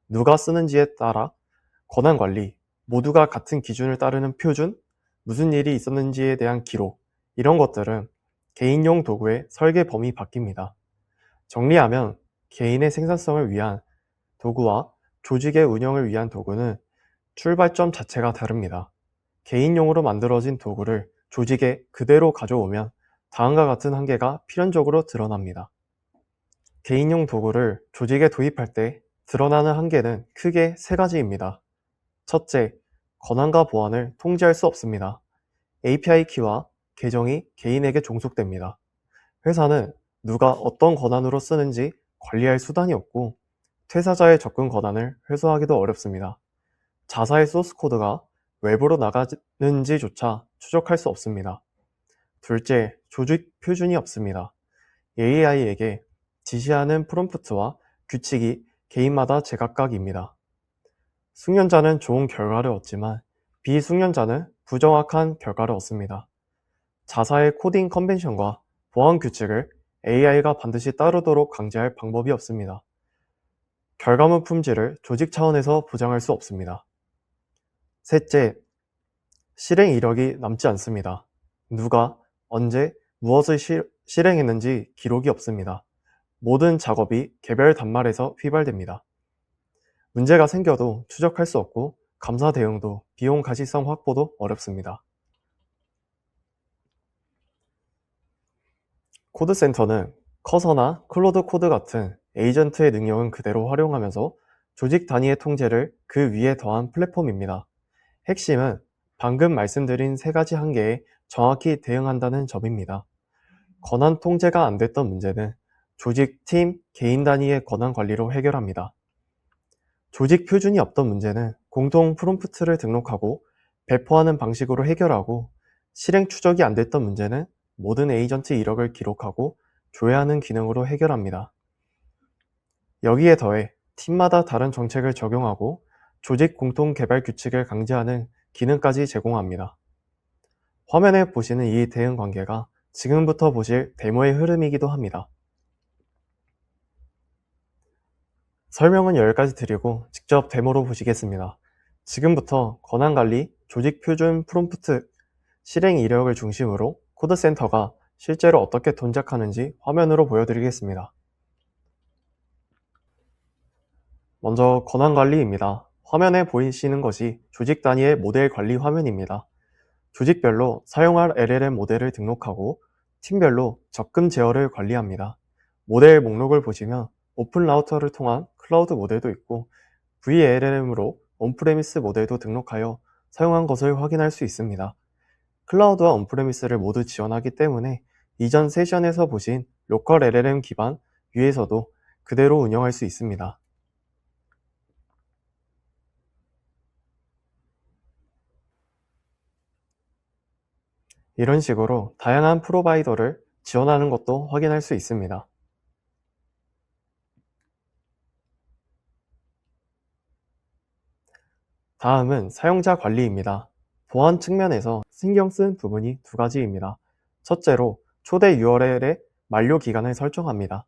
누가 쓰는지에 따라 권한 관리, 모두가 같은 기준을 따르는 표준, 무슨 일이 있었는지에 대한 기록, 이런 것들은 개인용 도구의 설계 범위 바뀝니다. 정리하면 개인의 생산성을 위한 도구와 조직의 운영을 위한 도구는 출발점 자체가 다릅니다. 개인용으로 만들어진 도구를 조직에 그대로 가져오면 다음과 같은 한계가 필연적으로 드러납니다. 개인용 도구를 조직에 도입할 때 드러나는 한계는 크게 세 가지입니다. 첫째, 권한과 보안을 통제할 수 없습니다. API 키와 계정이 개인에게 종속됩니다. 회사는 누가 어떤 권한으로 쓰는지 관리할 수단이 없고 퇴사자의 접근 권한을 회수하기도 어렵습니다. 자사의 소스 코드가 외부로 나가는지조차 추적할 수 없습니다. 둘째, 조직 표준이 없습니다. AI에게 지시하는 프롬프트와 규칙이 개인마다 제각각입니다. 숙련자는 좋은 결과를 얻지만 비숙련자는 부정확한 결과를 얻습니다. 자사의 코딩 컨벤션과 보안 규칙을 AI가 반드시 따르도록 강제할 방법이 없습니다. 결과물 품질을 조직 차원에서 보장할 수 없습니다. 셋째, 실행 이력이 남지 않습니다. 누가, 언제, 무엇을 실행했는지 기록이 없습니다. 모든 작업이 개별 단말에서 휘발됩니다. 문제가 생겨도 추적할 수 없고 감사 대응도 비용 가시성 확보도 어렵습니다. 코드센터는 커서나 클로드 코드 같은 에이전트의 능력은 그대로 활용하면서 조직 단위의 통제를 그 위에 더한 플랫폼입니다. 핵심은 방금 말씀드린 세 가지 한계에 정확히 대응한다는 점입니다. 권한 통제가 안 됐던 문제는 조직, 팀, 개인 단위의 권한 관리로 해결합니다. 조직 표준이 없던 문제는 공통 프롬프트를 등록하고 배포하는 방식으로 해결하고 실행 추적이 안 됐던 문제는 모든 에이전트 이력을 기록하고 조회하는 기능으로 해결합니다. 여기에 더해 팀마다 다른 정책을 적용하고 조직 공통 개발 규칙을 강제하는 기능까지 제공합니다. 화면에 보시는 이 대응 관계가 지금부터 보실 데모의 흐름이기도 합니다. 설명은 여기까지 드리고 직접 데모로 보시겠습니다. 지금부터 권한관리, 조직 표준 프롬프트, 실행 이력을 중심으로 코드센터가 실제로 어떻게 동작하는지 화면으로 보여드리겠습니다. 먼저 권한관리입니다. 화면에 보이시는 것이 조직 단위의 모델 관리 화면입니다. 조직별로 사용할 LLM 모델을 등록하고 팀별로 접근 제어를 관리합니다. 모델 목록을 보시면 오픈 라우터를 통한 클라우드 모델도 있고 VLLM으로 온프레미스 모델도 등록하여 사용한 것을 확인할 수 있습니다. 클라우드와 온프레미스를 모두 지원하기 때문에 이전 세션에서 보신 로컬 LLM 기반 위에서도 그대로 운영할 수 있습니다. 이런 식으로 다양한 프로바이더를 지원하는 것도 확인할 수 있습니다. 다음은 사용자 관리입니다. 보안 측면에서 신경 쓴 부분이 두 가지입니다. 첫째로 초대 URL의 만료 기간을 설정합니다.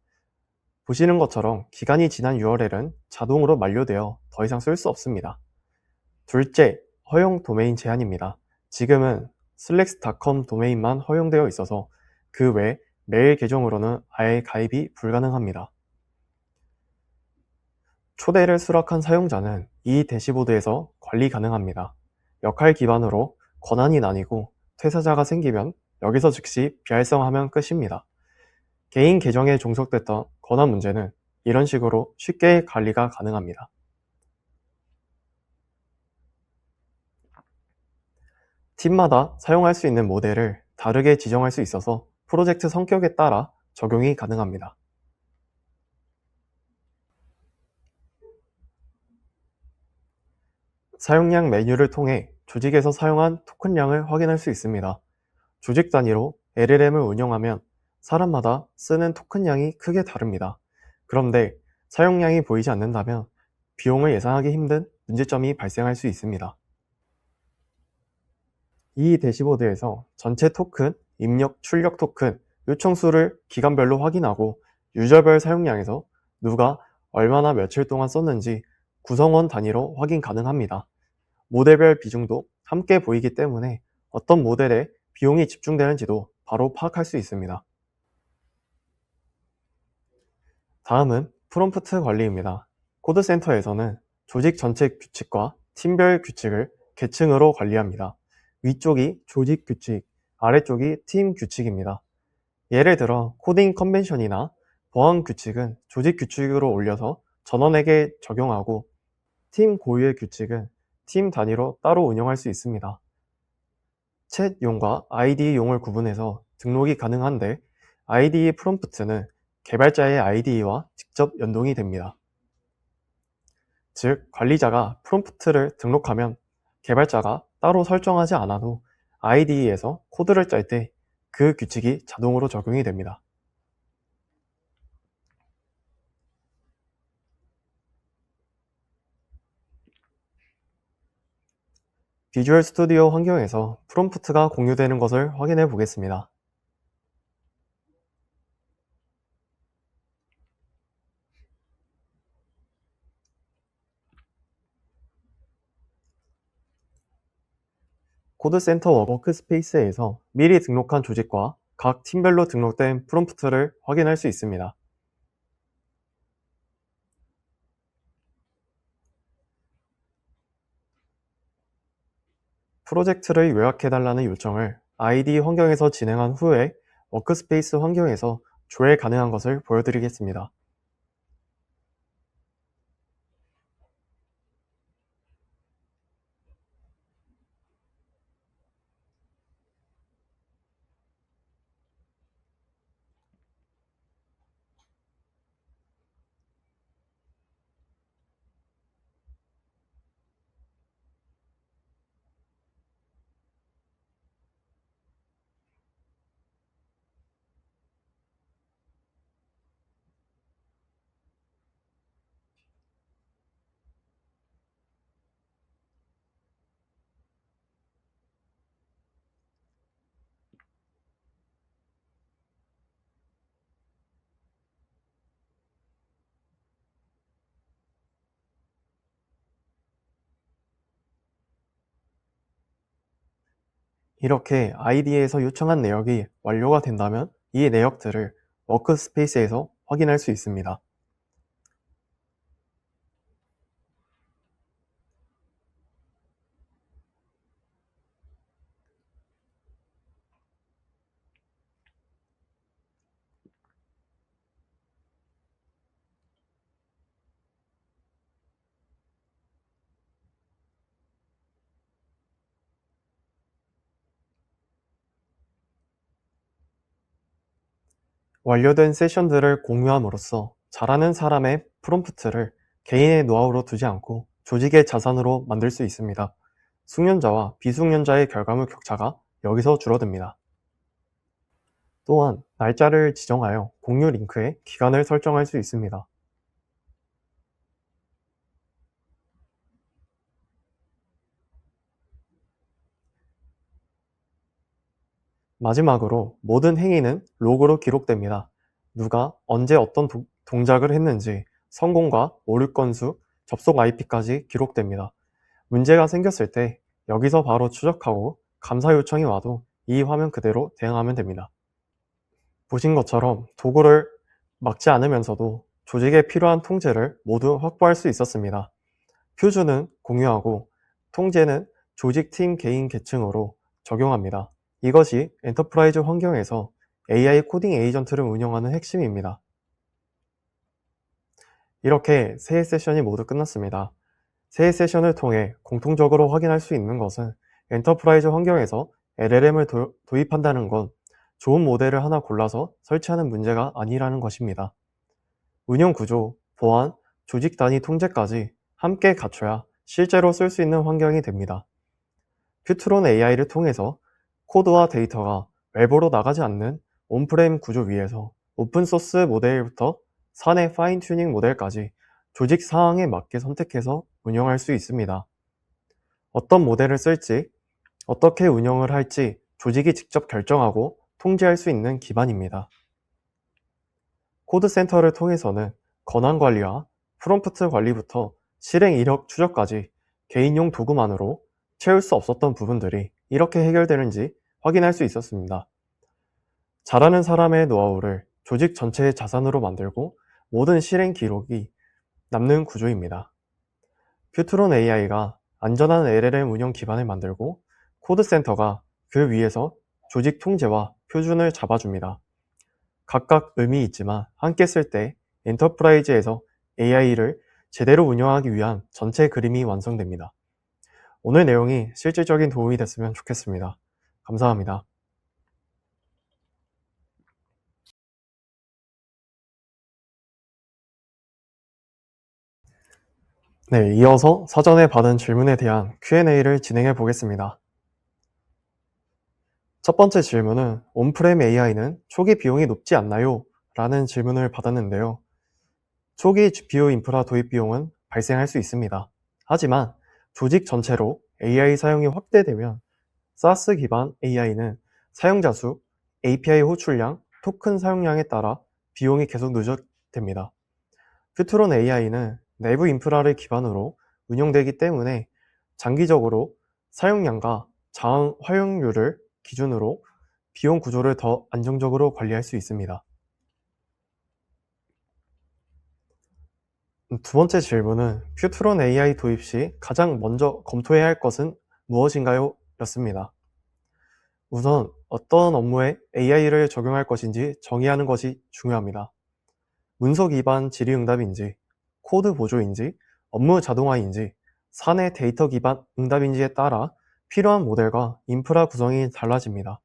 보시는 것처럼 기간이 지난 URL은 자동으로 만료되어 더 이상 쓸 수 없습니다. 둘째, 허용 도메인 제한입니다. 지금은 슬랙스.com 도메인만 허용되어 있어서 그 외 메일 계정으로는 아예 가입이 불가능합니다. 초대를 수락한 사용자는 이 대시보드에서 관리 가능합니다. 역할 기반으로 권한이 나뉘고 퇴사자가 생기면 여기서 즉시 비활성화하면 끝입니다. 개인 계정에 종속됐던 권한 문제는 이런 식으로 쉽게 관리가 가능합니다. 팀마다 사용할 수 있는 모델을 다르게 지정할 수 있어서 프로젝트 성격에 따라 적용이 가능합니다. 사용량 메뉴를 통해 조직에서 사용한 토큰량을 확인할 수 있습니다. 조직 단위로 LLM을 운영하면 사람마다 쓰는 토큰량이 크게 다릅니다. 그런데 사용량이 보이지 않는다면 비용을 예상하기 힘든 문제점이 발생할 수 있습니다. 이 대시보드에서 전체 토큰, 입력, 출력 토큰, 요청수를 기간별로 확인하고 유저별 사용량에서 누가 얼마나 며칠 동안 썼는지 구성원 단위로 확인 가능합니다. 모델별 비중도 함께 보이기 때문에 어떤 모델에 비용이 집중되는지도 바로 파악할 수 있습니다. 다음은 프롬프트 관리입니다. 코드센터에서는 조직 전체 규칙과 팀별 규칙을 계층으로 관리합니다. 위쪽이 조직 규칙, 아래쪽이 팀 규칙입니다. 예를 들어 코딩 컨벤션이나 보안 규칙은 조직 규칙으로 올려서 전원에게 적용하고 팀 고유의 규칙은 팀 단위로 따로 운영할 수 있습니다. 챗용과 IDE용을 구분해서 등록이 가능한데 IDE 프롬프트는 개발자의 IDE와 직접 연동이 됩니다. 즉, 관리자가 프롬프트를 등록하면 개발자가 따로 설정하지 않아도 IDE에서 코드를 짤 때 그 규칙이 자동으로 적용이 됩니다. 비주얼 스튜디오 환경에서 프롬프트가 공유되는 것을 확인해 보겠습니다. 코드센터 워크스페이스에서 미리 등록한 조직과 각 팀별로 등록된 프롬프트를 확인할 수 있습니다. 프로젝트를 요약해달라는 요청을 IDE 환경에서 진행한 후에 워크스페이스 환경에서 조회 가능한 것을 보여드리겠습니다. 이렇게 IDE에서 요청한 내역이 완료가 된다면 이 내역들을 워크스페이스에서 확인할 수 있습니다. 완료된 세션들을 공유함으로써 잘하는 사람의 프롬프트를 개인의 노하우로 두지 않고 조직의 자산으로 만들 수 있습니다. 숙련자와 비숙련자의 결과물 격차가 여기서 줄어듭니다. 또한 날짜를 지정하여 공유 링크에 기간을 설정할 수 있습니다. 마지막으로 모든 행위는 로그로 기록됩니다. 누가 언제 어떤 동작을 했는지, 성공과 오류 건수, 접속 IP까지 기록됩니다. 문제가 생겼을 때 여기서 바로 추적하고 감사 요청이 와도 이 화면 그대로 대응하면 됩니다. 보신 것처럼 도구를 막지 않으면서도 조직에 필요한 통제를 모두 확보할 수 있었습니다. 표준은 공유하고 통제는 조직 팀 개인 계층으로 적용합니다. 이것이 엔터프라이즈 환경에서 AI 코딩 에이전트를 운영하는 핵심입니다. 이렇게 세 세션이 모두 끝났습니다. 세 세션을 통해 공통적으로 확인할 수 있는 것은 엔터프라이즈 환경에서 LLM을 도입한다는 건 좋은 모델을 하나 골라서 설치하는 문제가 아니라는 것입니다. 운영 구조, 보안, 조직 단위 통제까지 함께 갖춰야 실제로 쓸 수 있는 환경이 됩니다. 퓨트론 AI를 통해서 코드와 데이터가 외부로 나가지 않는 온프레임 구조 위에서 오픈소스 모델부터 사내 파인 튜닝 모델까지 조직 상황에 맞게 선택해서 운영할 수 있습니다. 어떤 모델을 쓸지, 어떻게 운영을 할지 조직이 직접 결정하고 통제할 수 있는 기반입니다. 코드센터를 통해서는 권한 관리와 프롬프트 관리부터 실행 이력 추적까지 개인용 도구만으로 채울 수 없었던 부분들이 이렇게 해결되는지 확인할 수 있었습니다. 잘하는 사람의 노하우를 조직 전체의 자산으로 만들고 모든 실행 기록이 남는 구조입니다. 퓨트론 AI가 안전한 LLM 운영 기반을 만들고 코드센터가 그 위에서 조직 통제와 표준을 잡아줍니다. 각각 의미 있지만 함께 쓸 때 엔터프라이즈에서 AI를 제대로 운영하기 위한 전체 그림이 완성됩니다. 오늘 내용이 실질적인 도움이 됐으면 좋겠습니다. 감사합니다. 네, 이어서 사전에 받은 질문에 대한 Q&A를 진행해 보겠습니다. 첫 번째 질문은 온프렘 AI는 초기 비용이 높지 않나요? 라는 질문을 받았는데요. 초기 GPU 인프라 도입 비용은 발생할 수 있습니다. 하지만 조직 전체로 AI 사용이 확대되면 SaaS 기반 AI는 사용자 수, API 호출량, 토큰 사용량에 따라 비용이 계속 누적됩니다. 퓨트론 AI는 내부 인프라를 기반으로 운영되기 때문에 장기적으로 사용량과 자원 활용률을 기준으로 비용 구조를 더 안정적으로 관리할 수 있습니다. 두 번째 질문은 퓨트론 AI 도입 시 가장 먼저 검토해야 할 것은 무엇인가요? 였습니다. 우선 어떤 업무에 AI를 적용할 것인지 정의하는 것이 중요합니다. 문서 기반 질의응답인지, 코드 보조인지, 업무 자동화인지, 사내 데이터 기반 응답인지에 따라 필요한 모델과 인프라 구성이 달라집니다.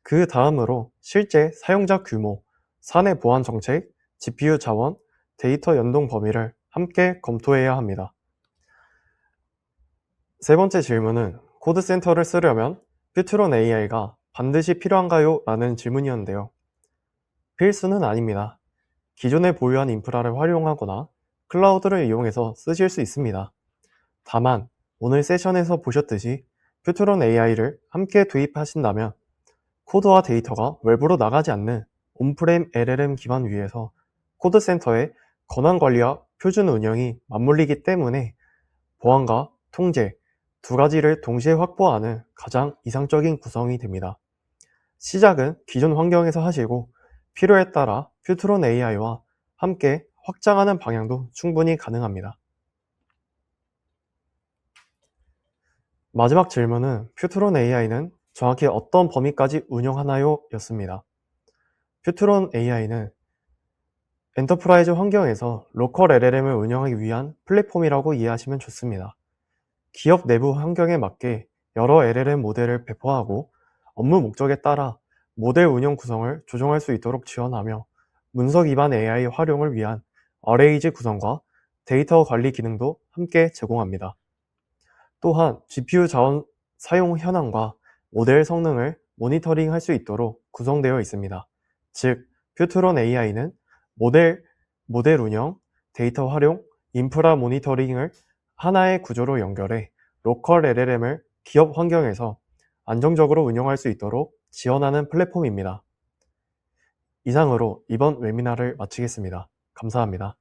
그 다음으로 실제 사용자 규모, 사내 보안 정책, GPU 자원, 데이터 연동 범위를 함께 검토해야 합니다. 세 번째 질문은 코드센터를 쓰려면 퓨트론 AI가 반드시 필요한가요? 라는 질문이었는데요. 필수는 아닙니다. 기존에 보유한 인프라를 활용하거나 클라우드를 이용해서 쓰실 수 있습니다. 다만 오늘 세션에서 보셨듯이 퓨트론 AI를 함께 도입하신다면 코드와 데이터가 외부로 나가지 않는 온프렘 LLM 기반 위에서 코드센터의 권한 관리와 표준 운영이 맞물리기 때문에 보안과 통제 두 가지를 동시에 확보하는 가장 이상적인 구성이 됩니다. 시작은 기존 환경에서 하시고 필요에 따라 퓨트론 AI와 함께 확장하는 방향도 충분히 가능합니다. 마지막 질문은 퓨트론 AI는 정확히 어떤 범위까지 운영하나요? 였습니다. 퓨트론 AI는 엔터프라이즈 환경에서 로컬 LLM을 운영하기 위한 플랫폼이라고 이해하시면 좋습니다. 기업 내부 환경에 맞게 여러 LLM 모델을 배포하고 업무 목적에 따라 모델 운영 구성을 조정할 수 있도록 지원하며 문서 기반 AI 활용을 위한 어레이즈 구성과 데이터 관리 기능도 함께 제공합니다. 또한 GPU 자원 사용 현황과 모델 성능을 모니터링할 수 있도록 구성되어 있습니다. 즉, 퓨트론 AI는 모델 운영, 데이터 활용, 인프라 모니터링을 하나의 구조로 연결해 로컬 LLM을 기업 환경에서 안정적으로 운영할 수 있도록 지원하는 플랫폼입니다. 이상으로 이번 웨비나를 마치겠습니다. 감사합니다.